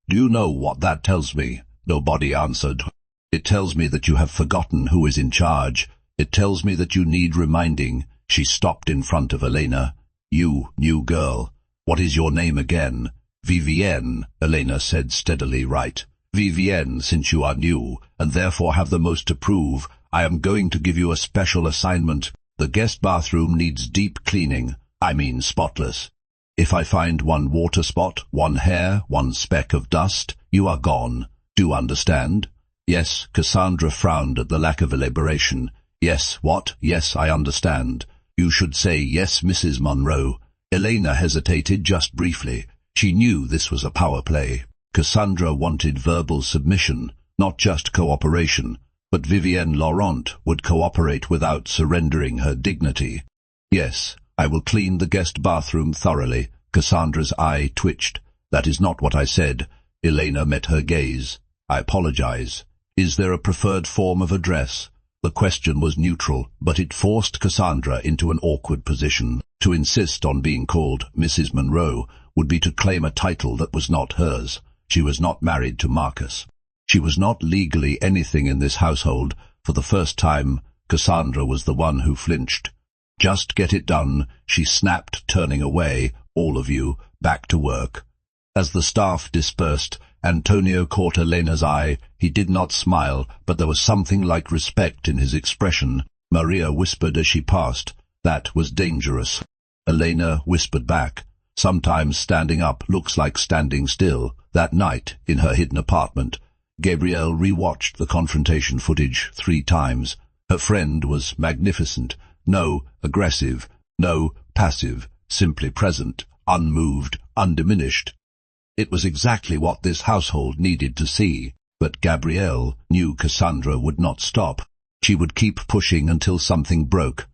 "Do you know what that tells me?" Nobody answered. "It tells me that you have forgotten who is in charge. It tells me that you need reminding." She stopped in front of Elena. "You, new girl, what is your name again?" "Vivienne," Elena said steadily. "Right. Vivienne, since you are new, and therefore have the most to prove, I am going to give you a special assignment. The guest bathroom needs deep cleaning. I mean spotless. If I find one water spot, one hair, one speck of dust, you are gone. Do you understand?" "Yes." Cassandra frowned at the lack of elaboration. "Yes, what?" "Yes, I understand." "You should say yes, Mrs. Monroe." Elena hesitated just briefly. She knew this was a power play. Cassandra wanted verbal submission, not just cooperation, but Vivienne Laurent would cooperate without surrendering her dignity. "Yes, I will clean the guest bathroom thoroughly." Cassandra's eye twitched. "That is not what I said." Elena met her gaze. "I apologize. Is there a preferred form of address?" The question was neutral, but it forced Cassandra into an awkward position. To insist on being called Mrs. Monroe would be to claim a title that was not hers. She was not married to Marcus. She was not legally anything in this household. For the first time, Cassandra was the one who flinched. "Just get it done," she snapped, turning away. "All of you, back to work." As the staff dispersed, Antonio caught Elena's eye. He did not smile, but there was something like respect in his expression. Maria whispered as she passed, "That was dangerous." Elena whispered back, "Sometimes standing up looks like standing still." That night, in her hidden apartment, Gabrielle rewatched the confrontation footage 3 times. Her friend was magnificent. No aggressive, no passive, simply present, unmoved, undiminished. It was exactly what this household needed to see. But Gabrielle knew Cassandra would not stop. She would keep pushing until something broke.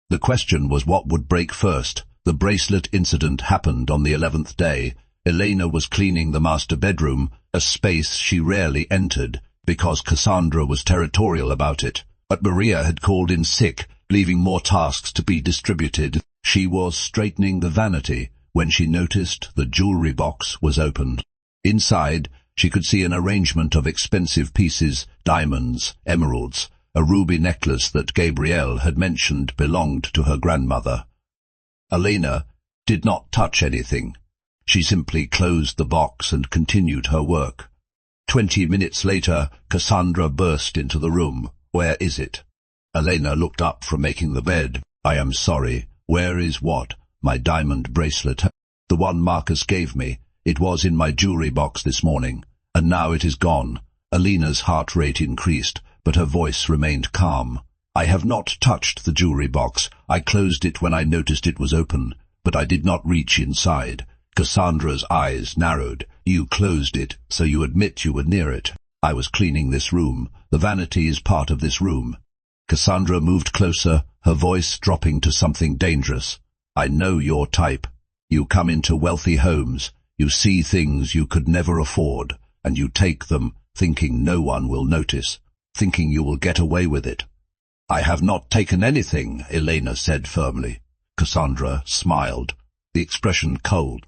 The question was what would break first. The bracelet incident happened on the 11th day. Elena was cleaning the master bedroom, a space she rarely entered, because Cassandra was territorial about it. But Maria had called in sick, leaving more tasks to be distributed. She was straightening the vanity when she noticed the jewelry box was opened. Inside, she could see an arrangement of expensive pieces, diamonds, emeralds, a ruby necklace that Gabrielle had mentioned belonged to her grandmother. Elena did not touch anything. She simply closed the box and continued her work. 20 minutes later, Cassandra burst into the room. "Where is it?" Elena looked up from making the bed. "I am sorry. Where is what?" "My diamond bracelet. The one Marcus gave me. It was in my jewelry box this morning, and now it is gone." Elena's heart rate increased, but her voice remained calm. "I have not touched the jewelry box. I closed it when I noticed it was open, but I did not reach inside." Cassandra's eyes narrowed. "You closed it, so you admit you were near it." "I was cleaning this room. The vanity is part of this room." Cassandra moved closer, her voice dropping to something dangerous. "I know your type. You come into wealthy homes, you see things you could never afford, and you take them, thinking no one will notice, thinking you will get away with it. I have not taken anything, Elena said firmly. Cassandra smiled, the expression cold.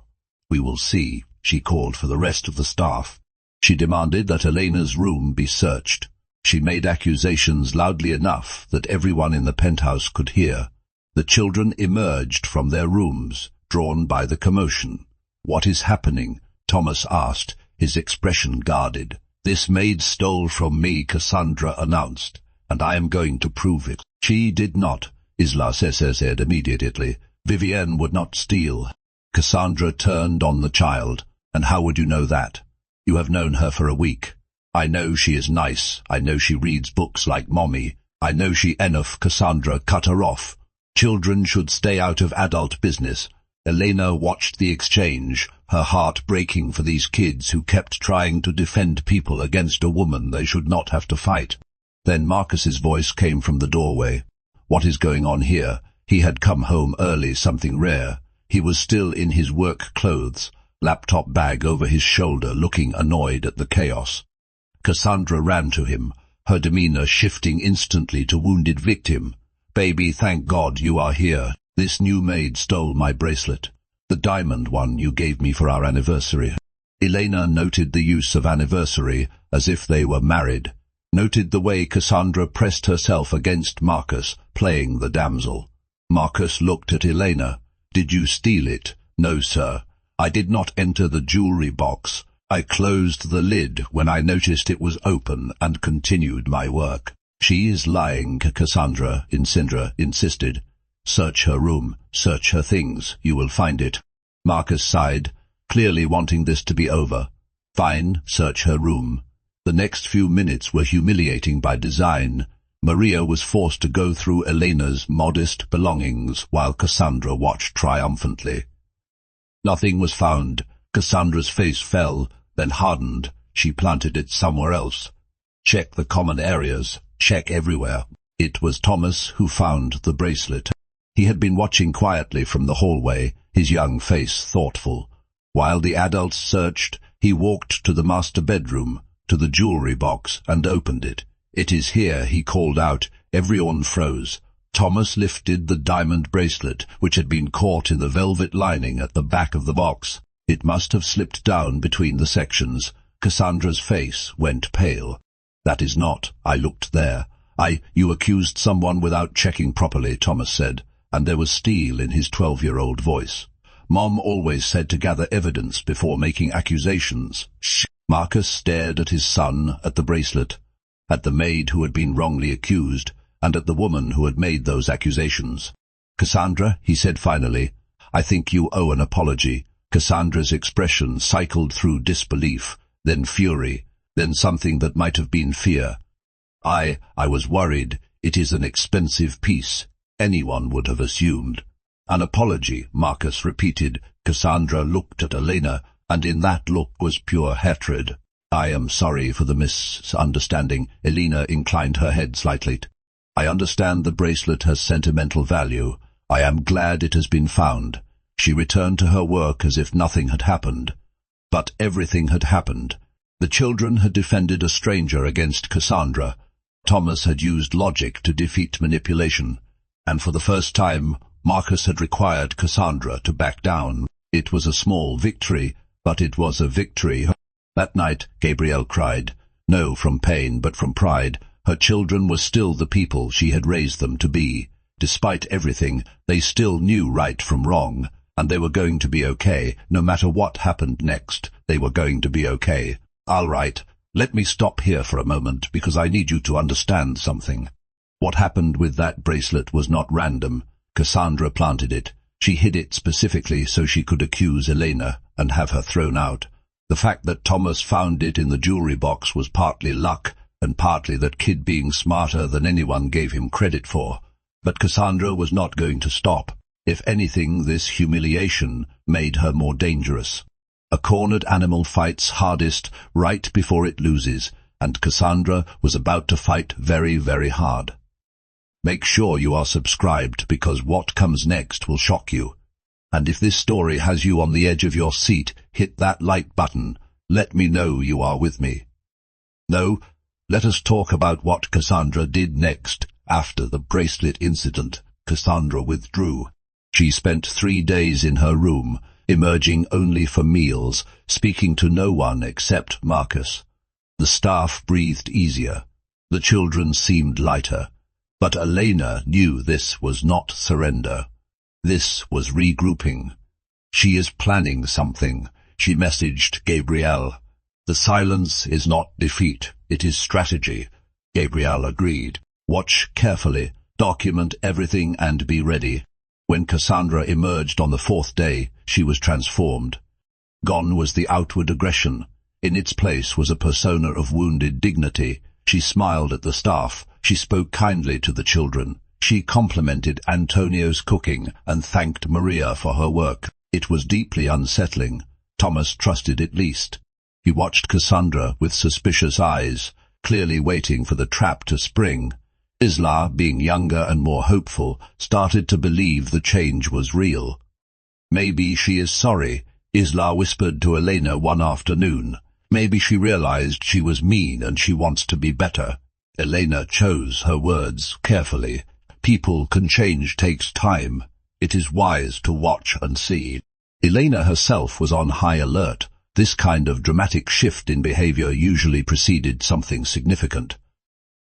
We will see, she called for the rest of the staff. She demanded that Elena's room be searched. She made accusations loudly enough that everyone in the penthouse could hear. The children emerged from their rooms, drawn by the commotion. What is happening? Thomas asked, his expression guarded. This maid stole from me, Cassandra announced, and I am going to prove it. She did not, Isla said immediately. Vivienne would not steal. Cassandra turned on the child. And how would you know that? You have known her for a week. I know she is nice. I know she reads books like Mommy. I know she enough. Cassandra cut her off. Children should stay out of adult business. Elena watched the exchange, her heart breaking for these kids who kept trying to defend people against a woman they should not have to fight. Then Marcus's voice came from the doorway. What is going on here? He had come home early, something rare. He was still in his work clothes, laptop bag over his shoulder, looking annoyed at the chaos. Cassandra ran to him, her demeanor shifting instantly to wounded victim. Baby, thank God you are here. This new maid stole my bracelet, the diamond one you gave me for our anniversary. Elena noted the use of anniversary as if they were married, noted the way Cassandra pressed herself against Marcus, playing the damsel. Marcus looked at Elena. Did you steal it? No, sir. I did not enter the jewelry box. I closed the lid when I noticed it was open and continued my work. She is lying, Cassandra insisted. Search her room, search her things, you will find it. Marcus sighed, clearly wanting this to be over. Fine, search her room. The next few minutes were humiliating by design. Maria was forced to go through Elena's modest belongings while Cassandra watched triumphantly. Nothing was found. Cassandra's face fell, then hardened. She planted it somewhere else. Check the common areas. Check everywhere. It was Thomas who found the bracelet. He had been watching quietly from the hallway, his young face thoughtful. While the adults searched, he walked to the master bedroom, to the jewelry box, and opened it. It is here, he called out. Everyone froze. Thomas lifted the diamond bracelet, which had been caught in the velvet lining at the back of the box. It must have slipped down between the sections. Cassandra's face went pale. That is not. I looked there. You accused someone without checking properly, Thomas said, and there was steel in his 12-year-old voice. Mom always said to gather evidence before making accusations. Shh. Marcus stared at his son, at the bracelet, at the maid who had been wrongly accused, and at the woman who had made those accusations. Cassandra, he said finally, I think you owe an apology. Cassandra's expression cycled through disbelief, then fury, then something that might have been fear. I was worried. It is an expensive piece. Anyone would have assumed. An apology, Marcus repeated. Cassandra looked at Elena, and in that look was pure hatred. I am sorry for the misunderstanding. Elena inclined her head slightly. I understand the bracelet has sentimental value. I am glad it has been found. She returned to her work as if nothing had happened. But everything had happened. The children had defended a stranger against Cassandra. Thomas had used logic to defeat manipulation. And for the first time, Marcus had required Cassandra to back down. It was a small victory, but it was a victory. That night, Gabrielle cried, no from pain but from pride. Her children were still the people she had raised them to be. Despite everything, they still knew right from wrong, and they were going to be okay. No matter what happened next, they were going to be okay. All right, let me stop here for a moment because I need you to understand something. What happened with that bracelet was not random. Cassandra planted it. She hid it specifically so she could accuse Elena and have her thrown out. The fact that Thomas found it in the jewelry box was partly luck, and partly that kid being smarter than anyone gave him credit for. But Cassandra was not going to stop. If anything, this humiliation made her more dangerous. A cornered animal fights hardest right before it loses, and Cassandra was about to fight very, very hard. Make sure you are subscribed because what comes next will shock you. And if this story has you on the edge of your seat, hit that like button. Let me know you are with me. No, let us talk about what Cassandra did next. After the bracelet incident, Cassandra withdrew. She spent 3 days in her room, emerging only for meals, speaking to no one except Marcus. The staff breathed easier. The children seemed lighter. But Elena knew this was not surrender. This was regrouping. She is planning something, she messaged Gabrielle. The silence is not defeat, it is strategy. Gabrielle agreed. Watch carefully, document everything and be ready. When Cassandra emerged on the 4th day, she was transformed. Gone was the outward aggression. In its place was a persona of wounded dignity. She smiled at the staff. She spoke kindly to the children. She complimented Antonio's cooking and thanked Maria for her work. It was deeply unsettling. Thomas trusted it least. He watched Cassandra with suspicious eyes, clearly waiting for the trap to spring. Isla, being younger and more hopeful, started to believe the change was real. Maybe she is sorry, Isla whispered to Elena one afternoon. Maybe she realized she was mean and she wants to be better. Elena chose her words carefully. People can change takes time. It is wise to watch and see. Elena herself was on high alert. This kind of dramatic shift in behavior usually preceded something significant.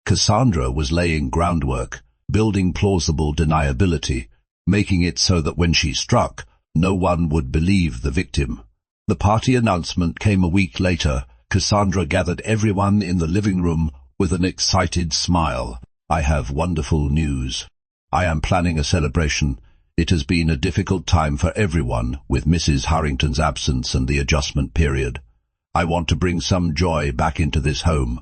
Cassandra was laying groundwork, building plausible deniability, making it so that when she struck, no one would believe the victim. The party announcement came a week later. Cassandra gathered everyone in the living room with an excited smile. I have wonderful news. I am planning a celebration. It has been a difficult time for everyone with Mrs. Harrington's absence and the adjustment period. I want to bring some joy back into this home.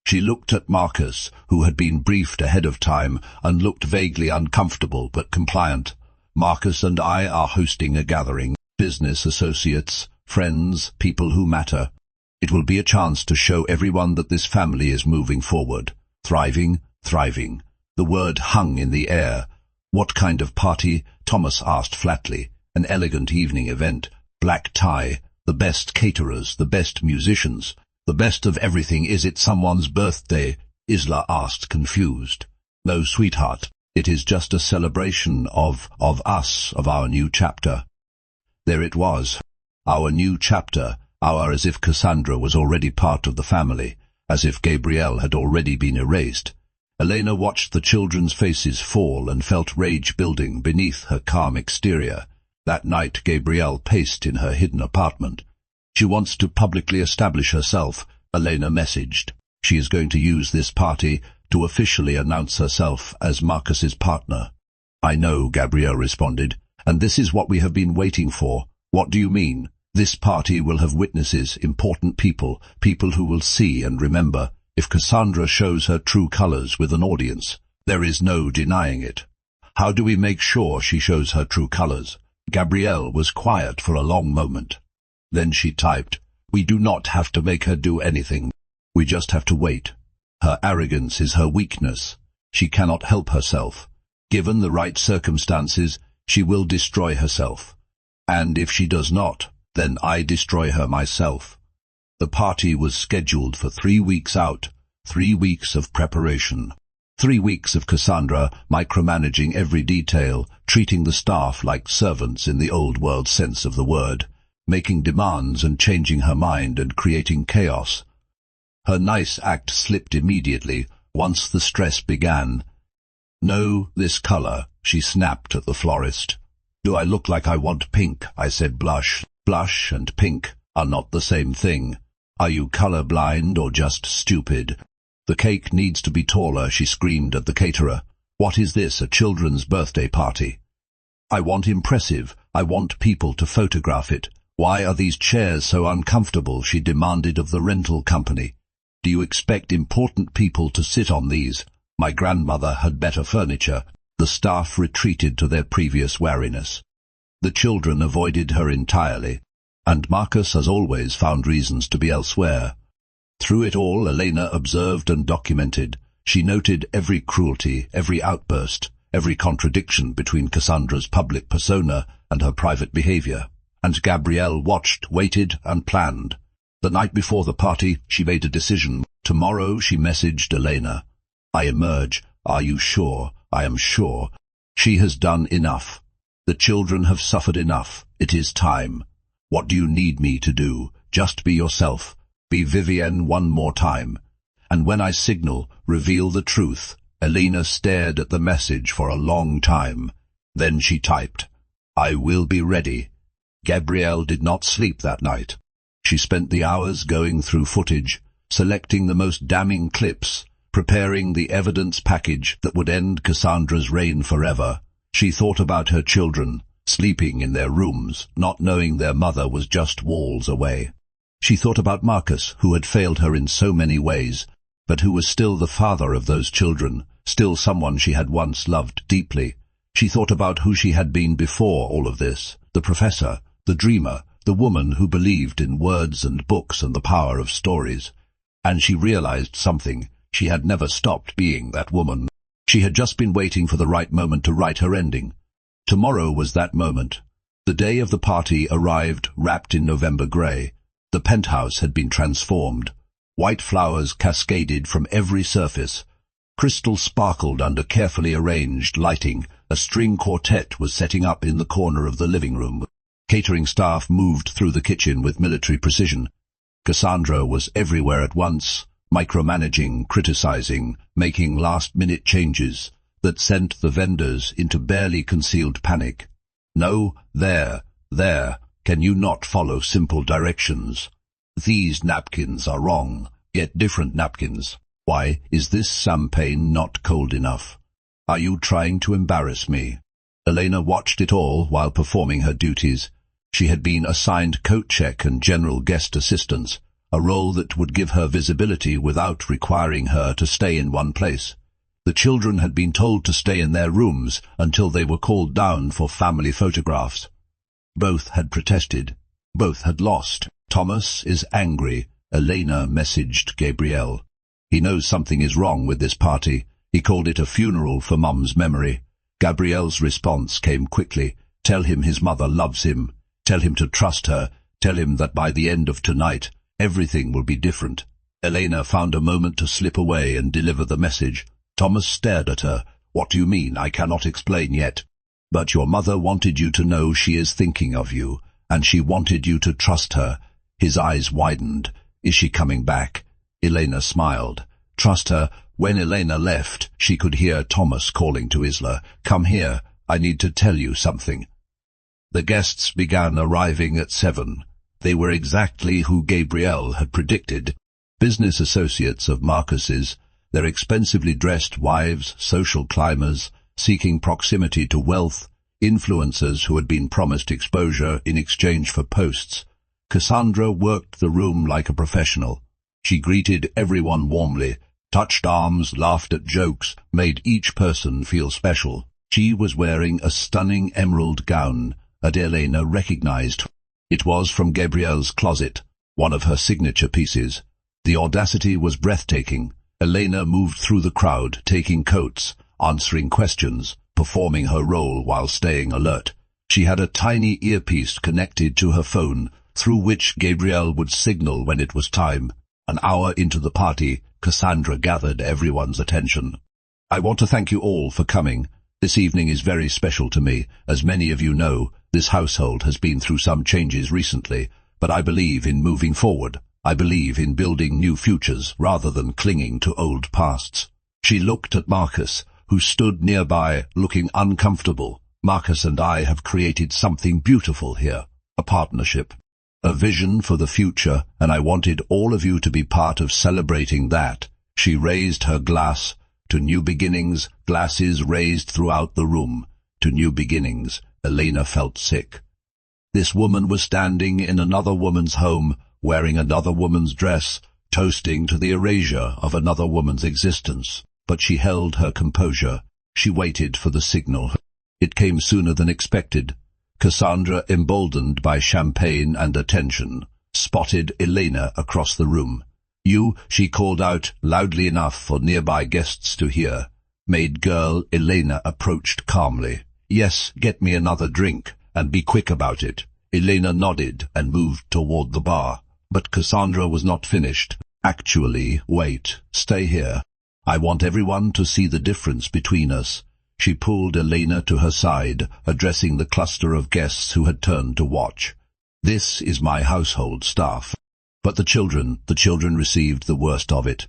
She looked at Marcus, who had been briefed ahead of time and looked vaguely uncomfortable but compliant. Marcus and I are hosting a gathering. Business associates, friends, people who matter. It will be a chance to show everyone that this family is moving forward. Thriving. The word hung in the air. What kind of party? Thomas asked flatly. An elegant evening event. Black tie. The best caterers, the best musicians. The best of everything. Is it someone's birthday? Isla asked, confused. No, sweetheart. It is just a celebration of us, of our new chapter. There it was. Our new chapter. As if Cassandra was already part of the family. As if Gabrielle had already been erased. Elena watched the children's faces fall and felt rage building beneath her calm exterior. That night Gabrielle paced in her hidden apartment. She wants to publicly establish herself, Elena messaged. She is going to use this party to officially announce herself as Marcus's partner. I know, Gabrielle responded, and this is what we have been waiting for. What do you mean? This party will have witnesses, important people, people who will see and remember. If Cassandra shows her true colors with an audience, there is no denying it. How do we make sure she shows her true colors? Gabrielle was quiet for a long moment. Then she typed, we do not have to make her do anything. We just have to wait. Her arrogance is her weakness. She cannot help herself. Given the right circumstances, she will destroy herself. And if she does not, then I destroy her myself. The party was scheduled for 3 weeks out, 3 weeks of preparation. 3 weeks of Cassandra micromanaging every detail, treating the staff like servants in the old world sense of the word, making demands and changing her mind and creating chaos. Her nice act slipped immediately once the stress began. No, this color, she snapped at the florist. Do I look like I want pink? I said blush. Blush and pink are not the same thing. Are you color-blind or just stupid? The cake needs to be taller, she screamed at the caterer. What is this, a children's birthday party? I want impressive. I want people to photograph it. Why are these chairs so uncomfortable? She demanded of the rental company. Do you expect important people to sit on these? My grandmother had better furniture. The staff retreated to their previous wariness. The children avoided her entirely, and Marcus, as always, found reasons to be elsewhere. Through it all, Elena observed and documented. She noted every cruelty, every outburst, every contradiction between Cassandra's public persona and her private behavior. And Gabrielle watched, waited, and planned. The night before the party, she made a decision. Tomorrow, she messaged Elena. I emerge. Are you sure? I am sure. She has done enough. The children have suffered enough. It is time. What do you need me to do? Just be yourself. Be Vivienne one more time. And when I signal, reveal the truth. Elena stared at the message for a long time. Then she typed, I will be ready. Gabrielle did not sleep that night. She spent the hours going through footage, selecting the most damning clips, preparing the evidence package that would end Cassandra's reign forever. She thought about her children, sleeping in their rooms, not knowing their mother was just walls away. She thought about Marcus, who had failed her in so many ways, but who was still the father of those children, still someone she had once loved deeply. She thought about who she had been before all of this, the professor, the dreamer, the woman who believed in words and books and the power of stories. And she realized something. She had never stopped being that woman. She had just been waiting for the right moment to write her ending. Tomorrow was that moment. The day of the party arrived, wrapped in November grey. The penthouse had been transformed. White flowers cascaded from every surface. Crystal sparkled under carefully arranged lighting. A string quartet was setting up in the corner of the living room. Catering staff moved through the kitchen with military precision. Cassandra was everywhere at once, micromanaging, criticizing, making last-minute changes that sent the vendors into barely concealed panic. No, there, can you not follow simple directions? These napkins are wrong, yet different napkins. Why, is this champagne not cold enough? Are you trying to embarrass me? Elena watched it all while performing her duties. She had been assigned coat check and general guest assistance, a role that would give her visibility without requiring her to stay in one place. The children had been told to stay in their rooms until they were called down for family photographs. Both had protested. Both had lost. Thomas is angry, Elena messaged Gabrielle. He knows something is wrong with this party. He called it a funeral for Mum's memory. Gabrielle's response came quickly. Tell him his mother loves him. Tell him to trust her. Tell him that by the end of tonight, everything will be different. Elena found a moment to slip away and deliver the message. Thomas stared at her. What do you mean? I cannot explain yet. But your mother wanted you to know she is thinking of you, and she wanted you to trust her. His eyes widened. Is she coming back? Elena smiled. Trust her. When Elena left, she could hear Thomas calling to Isla. Come here. I need to tell you something. The guests began arriving at 7. They were exactly who Gabrielle had predicted. Business associates of Marcus's, their expensively dressed wives, social climbers, seeking proximity to wealth, influencers who had been promised exposure in exchange for posts. Cassandra worked the room like a professional. She greeted everyone warmly, touched arms, laughed at jokes, made each person feel special. She was wearing a stunning emerald gown, and Elena recognized. It was from Gabrielle's closet, one of her signature pieces. The audacity was breathtaking. Elena moved through the crowd, taking coats, answering questions, performing her role while staying alert. She had a tiny earpiece connected to her phone, through which Gabrielle would signal when it was time. An hour into the party, Cassandra gathered everyone's attention. I want to thank you all for coming. This evening is very special to me. As many of you know, this household has been through some changes recently, but I believe in moving forward. I believe in building new futures rather than clinging to old pasts. She looked at Marcus, who stood nearby, looking uncomfortable. Marcus and I have created something beautiful here, a partnership, a vision for the future, and I wanted all of you to be part of celebrating that. She raised her glass. To new beginnings, glasses raised throughout the room. To new beginnings. Elena felt sick. This woman was standing in another woman's home, wearing another woman's dress, toasting to the erasure of another woman's existence. But she held her composure. She waited for the signal. It came sooner than expected. Cassandra, emboldened by champagne and attention, spotted Elena across the room. You, she called out loudly enough for nearby guests to hear. Maid girl Elena approached calmly. "Yes, get me another drink, and be quick about it." Elena nodded and moved toward the bar. But Cassandra was not finished. "Actually, wait. Stay here. I want everyone to see the difference between us." She pulled Elena to her side, addressing the cluster of guests who had turned to watch. "This is my household staff." But the children received the worst of it.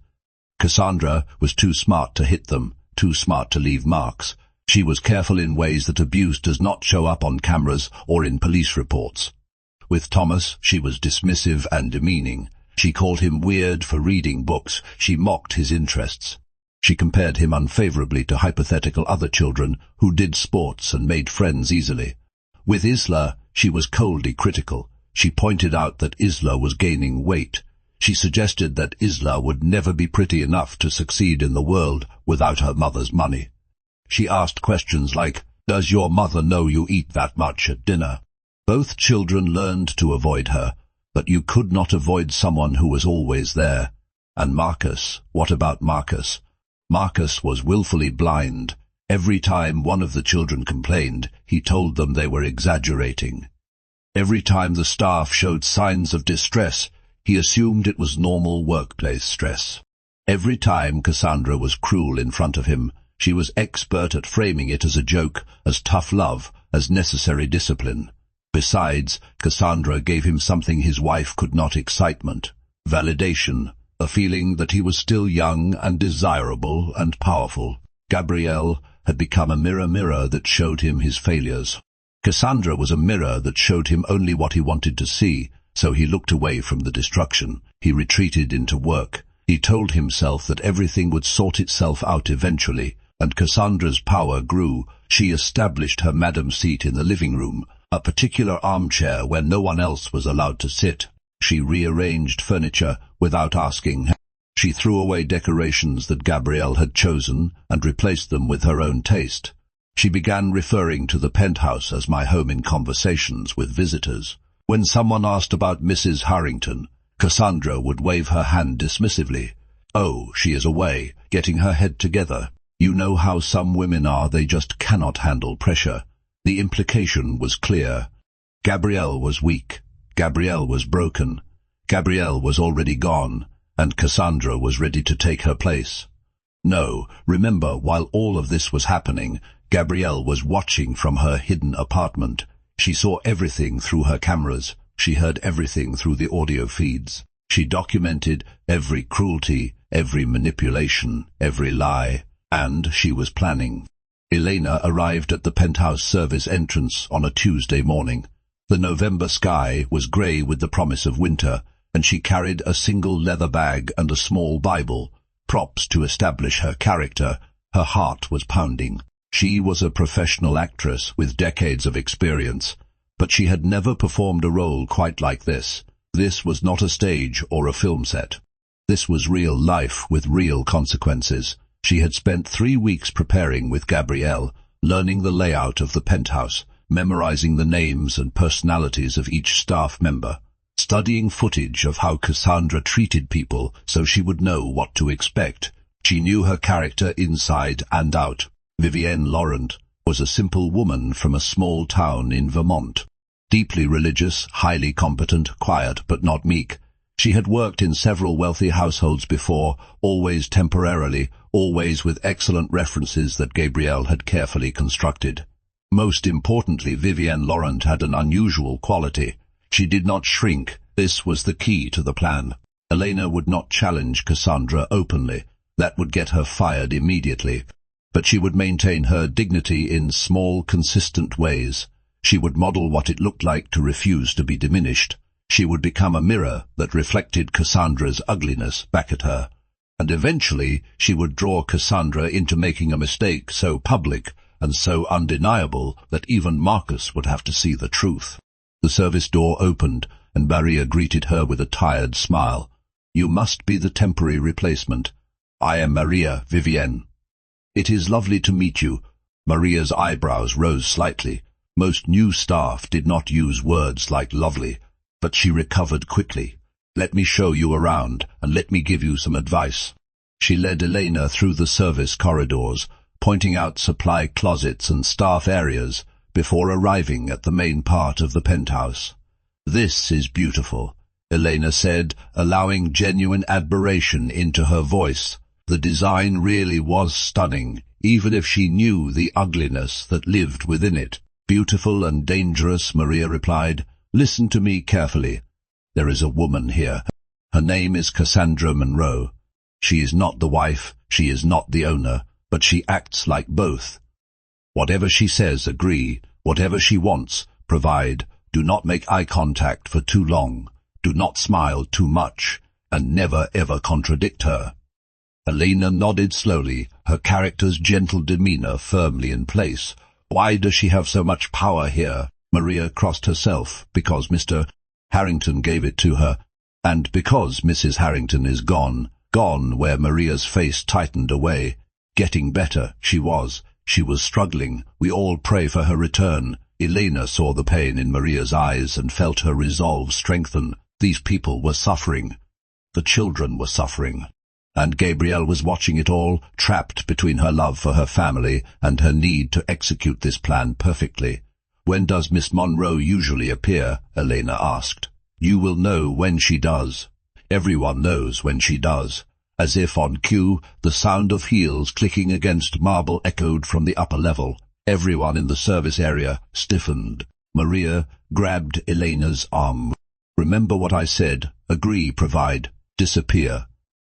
Cassandra was too smart to hit them, too smart to leave marks. She was careful in ways that abuse does not show up on cameras or in police reports. With Thomas, she was dismissive and demeaning. She called him weird for reading books. She mocked his interests. She compared him unfavorably to hypothetical other children who did sports and made friends easily. With Isla, she was coldly critical. She pointed out that Isla was gaining weight. She suggested that Isla would never be pretty enough to succeed in the world without her mother's money. She asked questions like, "Does your mother know you eat that much at dinner?" Both children learned to avoid her, but you could not avoid someone who was always there. And Marcus, what about Marcus? Marcus was willfully blind. Every time one of the children complained, he told them they were exaggerating. Every time the staff showed signs of distress, he assumed it was normal workplace stress. Every time Cassandra was cruel in front of him, she was expert at framing it as a joke, as tough love, as necessary discipline. Besides, Cassandra gave him something his wife could not: excitement, validation, a feeling that he was still young and desirable and powerful. Gabrielle had become a mirror that showed him his failures. Cassandra was a mirror that showed him only what he wanted to see, so he looked away from the destruction. He retreated into work. He told himself that everything would sort itself out eventually, and Cassandra's power grew. She established her madam seat in the living room, a particular armchair where no one else was allowed to sit. She rearranged furniture without asking. She threw away decorations that Gabrielle had chosen and replaced them with her own taste. She began referring to the penthouse as my home in conversations with visitors. When someone asked about Mrs. Harrington, Cassandra would wave her hand dismissively. "Oh, she is away, getting her head together. You know how some women are, they just cannot handle pressure." The implication was clear. Gabrielle was weak. Gabrielle was broken. Gabrielle was already gone, and Cassandra was ready to take her place. No, remember, while all of this was happening, Gabrielle was watching from her hidden apartment. She saw everything through her cameras. She heard everything through the audio feeds. She documented every cruelty, every manipulation, every lie, and she was planning. Elena arrived at the penthouse service entrance on a Tuesday morning. The November sky was grey with the promise of winter, and she carried a single leather bag and a small Bible, props to establish her character. Her heart was pounding. She was a professional actress with decades of experience, but she had never performed a role quite like this. This was not a stage or a film set. This was real life with real consequences. She had spent 3 weeks preparing with Gabrielle, learning the layout of the penthouse, memorizing the names and personalities of each staff member, studying footage of how Cassandra treated people so she would know what to expect. She knew her character inside and out. Vivienne Laurent was a simple woman from a small town in Vermont. Deeply religious, highly competent, quiet but not meek. She had worked in several wealthy households before, always temporarily, always with excellent references that Gabrielle had carefully constructed. Most importantly, Vivienne Laurent had an unusual quality. She did not shrink. This was the key to the plan. Elena would not challenge Cassandra openly. That would get her fired immediately. But she would maintain her dignity in small, consistent ways. She would model what it looked like to refuse to be diminished. She would become a mirror that reflected Cassandra's ugliness back at her. And eventually she would draw Cassandra into making a mistake so public and so undeniable that even Marcus would have to see the truth. The service door opened, and Maria greeted her with a tired smile. "You must be the temporary replacement. I am Maria Vivienne." "It is lovely to meet you." Maria's eyebrows rose slightly. Most new staff did not use words like lovely, but she recovered quickly. "Let me show you around, and let me give you some advice." She led Elena through the service corridors, pointing out supply closets and staff areas before arriving at the main part of the penthouse. "This is beautiful," Elena said, allowing genuine admiration into her voice. The design really was stunning, even if she knew the ugliness that lived within it. "Beautiful and dangerous," Maria replied. "Listen to me carefully. There is a woman here. Her name is Cassandra Monroe. She is not the wife, she is not the owner, but she acts like both. Whatever she says, agree. Whatever she wants, provide. Do not make eye contact for too long. Do not smile too much, and never ever contradict her." Elena nodded slowly, her character's gentle demeanor firmly in place. "Why does she have so much power here?" Maria crossed herself. "Because Mr. Harrington gave it to her, and because Mrs. Harrington is gone." Gone, where Maria's face tightened away. Getting better, she was. She was struggling. We all pray for her return. Elena saw the pain in Maria's eyes and felt her resolve strengthen. These people were suffering. The children were suffering. And Gabrielle was watching it all, trapped between her love for her family and her need to execute this plan perfectly. "When does Miss Monroe usually appear?" Elena asked. "You will know when she does. Everyone knows when she does." As if on cue, the sound of heels clicking against marble echoed from the upper level. Everyone in the service area stiffened. Maria grabbed Elena's arm. "Remember what I said. Agree, provide, disappear."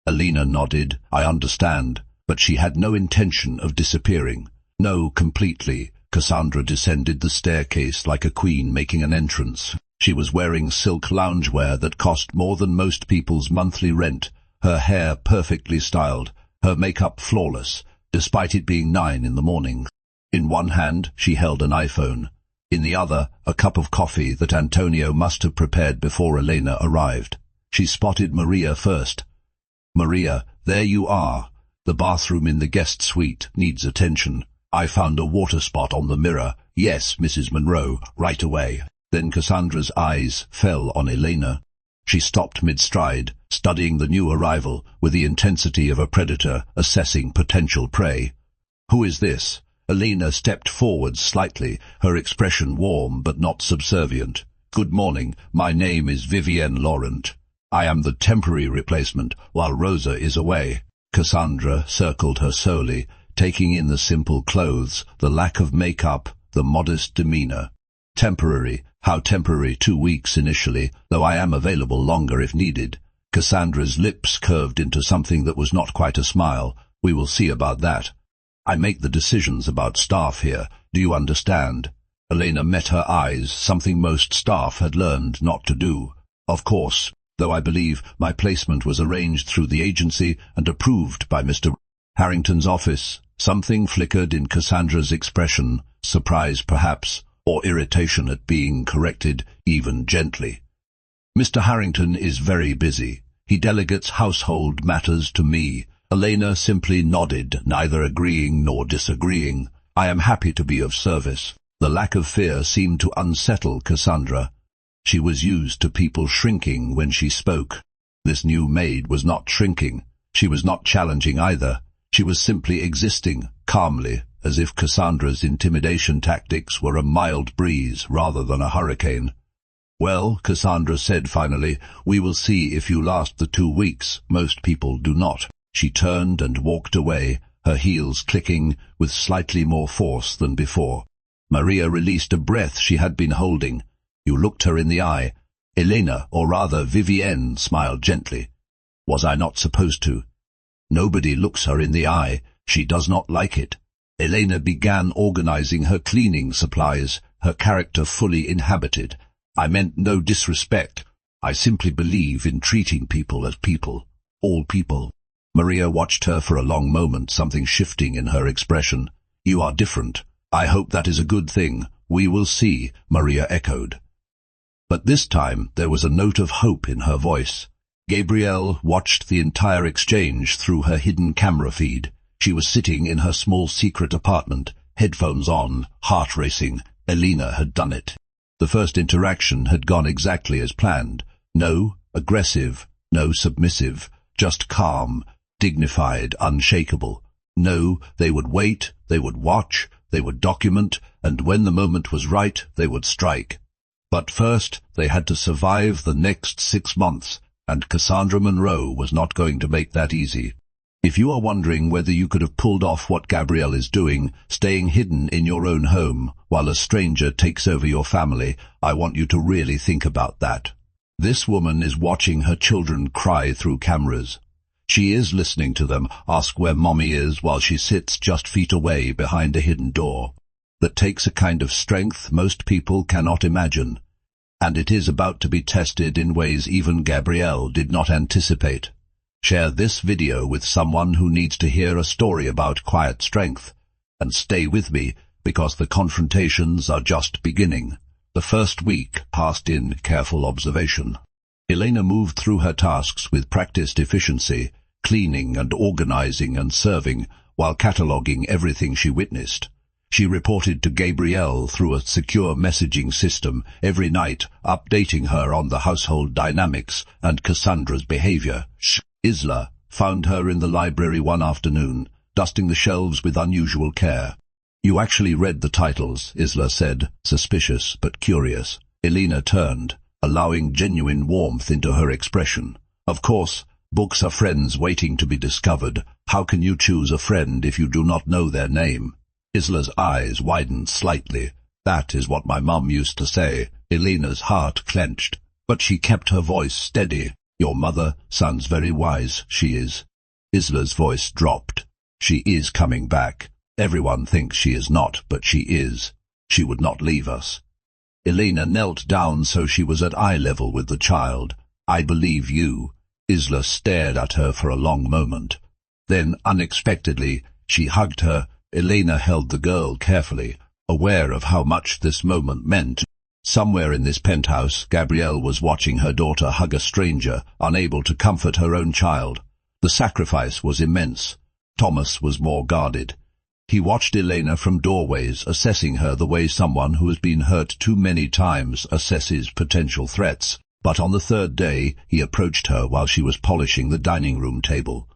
Elena nodded. "I understand." But she had no intention of disappearing. No, completely. Cassandra descended the staircase like a queen making an entrance. She was wearing silk loungewear that cost more than most people's monthly rent, her hair perfectly styled, her makeup flawless, despite it being 9 in the morning. In one hand she held an iPhone. In the other, a cup of coffee that Antonio must have prepared before Elena arrived. She spotted Maria first. "Maria, there you are. The bathroom in the guest suite needs attention. I found a water spot on the mirror. Yes, Mrs. Monroe, right away." Then Cassandra's eyes fell on Elena. She stopped mid-stride, studying the new arrival with the intensity of a predator assessing potential prey. "Who is this?" Elena stepped forward slightly, her expression warm but not subservient. "Good morning. My name is Vivienne Laurent. I am the temporary replacement while Rosa is away." Cassandra circled her solely, taking in the simple clothes, the lack of makeup, the modest demeanor. "Temporary. How temporary? 2 weeks initially, though I am available longer if needed." Cassandra's lips curved into something that was not quite a smile. "We will see about that. I make the decisions about staff here. Do you understand?" Elena met her eyes, something most staff had learned not to do. "Of course, though I believe my placement was arranged through the agency and approved by Mr. Harrington's office." Something flickered in Cassandra's expression, surprise perhaps, or irritation at being corrected, even gently. "Mr. Harrington is very busy. He delegates household matters to me." Elena simply nodded, neither agreeing nor disagreeing. "I am happy to be of service." The lack of fear seemed to unsettle Cassandra. She was used to people shrinking when she spoke. This new maid was not shrinking. She was not challenging either. She was simply existing, calmly, as if Cassandra's intimidation tactics were a mild breeze rather than a hurricane. "Well," Cassandra said finally, "we will see if you last the 2 weeks. Most people do not." She turned and walked away, her heels clicking with slightly more force than before. Maria released a breath she had been holding. You looked her in the eye. Elena, or rather Vivienne, smiled gently. "Was I not supposed to?" "Nobody looks her in the eye. She does not like it." Elena began organizing her cleaning supplies, her character fully inhabited. "I meant no disrespect. I simply believe in treating people as people. All people." Maria watched her for a long moment, something shifting in her expression. "You are different. I hope that is a good thing. We will see," Maria echoed. But this time there was a note of hope in her voice. Gabrielle watched the entire exchange through her hidden camera feed. She was sitting in her small secret apartment, headphones on, heart racing. Elena had done it. The first interaction had gone exactly as planned. No aggressive, no submissive, just calm, dignified, unshakable. No, they would wait, they would watch, they would document, and when the moment was right, they would strike. But first, they had to survive the next 6 months, and Cassandra Monroe was not going to make that easy. If you are wondering whether you could have pulled off what Gabrielle is doing, staying hidden in your own home while a stranger takes over your family, I want you to really think about that. This woman is watching her children cry through cameras. She is listening to them ask where mommy is while she sits just feet away behind a hidden door. That takes a kind of strength most people cannot imagine, and it is about to be tested in ways even Gabrielle did not anticipate. Share this video with someone who needs to hear a story about quiet strength, and stay with me because the confrontations are just beginning. The first week passed in careful observation. Elena moved through her tasks with practiced efficiency, cleaning and organizing and serving, while cataloging everything she witnessed. She reported to Gabrielle through a secure messaging system every night, updating her on the household dynamics and Cassandra's behavior. Isla found her in the library one afternoon, dusting the shelves with unusual care. "You actually read the titles," Isla said, suspicious but curious. Elena turned, allowing genuine warmth into her expression. "Of course, books are friends waiting to be discovered. How can you choose a friend if you do not know their name?" Isla's eyes widened slightly. "That is what my mum used to say." Elena's heart clenched, but she kept her voice steady. "Your mother sounds very wise, she is." Isla's voice dropped. "She is coming back. Everyone thinks she is not, but she is. She would not leave us." Elena knelt down so she was at eye level with the child. "I believe you." Isla stared at her for a long moment. Then, unexpectedly, she hugged her. Elena held the girl carefully, aware of how much this moment meant. Somewhere in this penthouse, Gabrielle was watching her daughter hug a stranger, unable to comfort her own child. The sacrifice was immense. Thomas was more guarded. He watched Elena from doorways, assessing her the way someone who has been hurt too many times assesses potential threats. But on the third day, he approached her while she was polishing the dining room table.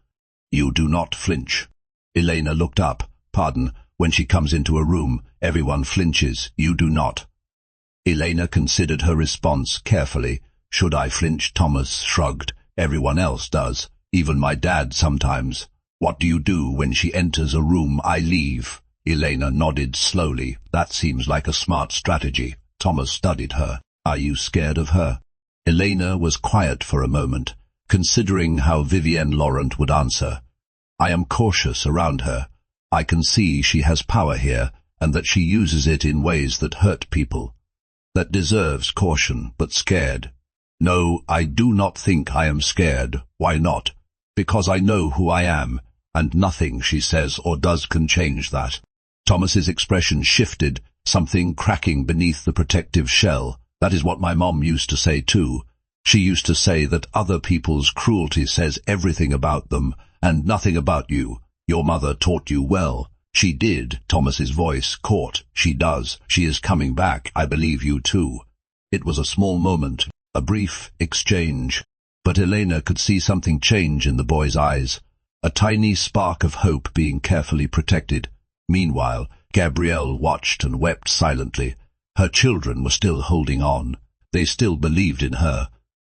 "You do not flinch." Elena looked up. "Pardon, when she comes into a room, everyone flinches. You do not." Elena considered her response carefully. "Should I flinch?" Thomas shrugged. "Everyone else does. Even my dad sometimes." "What do you do when she enters a room?" "I leave." Elena nodded slowly. "That seems like a smart strategy." Thomas studied her. "Are you scared of her?" Elena was quiet for a moment, considering how Vivienne Laurent would answer. "I am cautious around her. I can see she has power here, and that she uses it in ways that hurt people. That deserves caution, but scared." "No, I do not think I am scared." "Why not?" "Because I know who I am, and nothing she says or does can change that." Thomas's expression shifted, something cracking beneath the protective shell. "That is what my mom used to say too. She used to say that other people's cruelty says everything about them, and nothing about you. Your mother taught you well." "She did." Thomas's voice caught. "She does. She is coming back. I believe you too." It was a small moment, a brief exchange, but Elena could see something change in the boy's eyes, a tiny spark of hope being carefully protected. Meanwhile, Gabrielle watched and wept silently. Her children were still holding on. They still believed in her.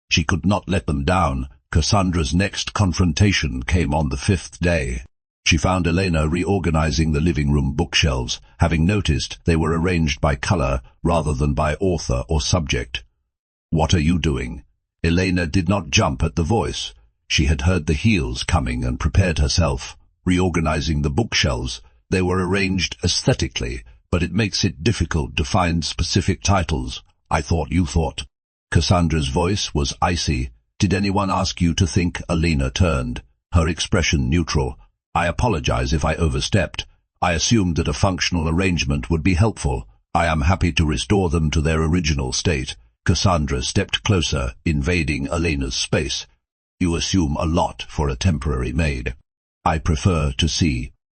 She could not let them down. Cassandra's next confrontation came on the 5th day. She found Elena reorganizing the living room bookshelves, having noticed they were arranged by color rather than by author or subject. "What are you doing?" Elena did not jump at the voice. She had heard the heels coming and prepared herself. "Reorganizing the bookshelves. They were arranged aesthetically, but it makes it difficult to find specific titles." "I thought you thought." Cassandra's voice was icy. "Did anyone ask you to think?" Elena turned, her expression neutral. "I apologize if I overstepped. I assumed that a functional arrangement would be helpful. I am happy to restore them to their original state." Cassandra stepped closer, invading Elena's space. "You assume a lot for a temporary maid." "I prefer to see."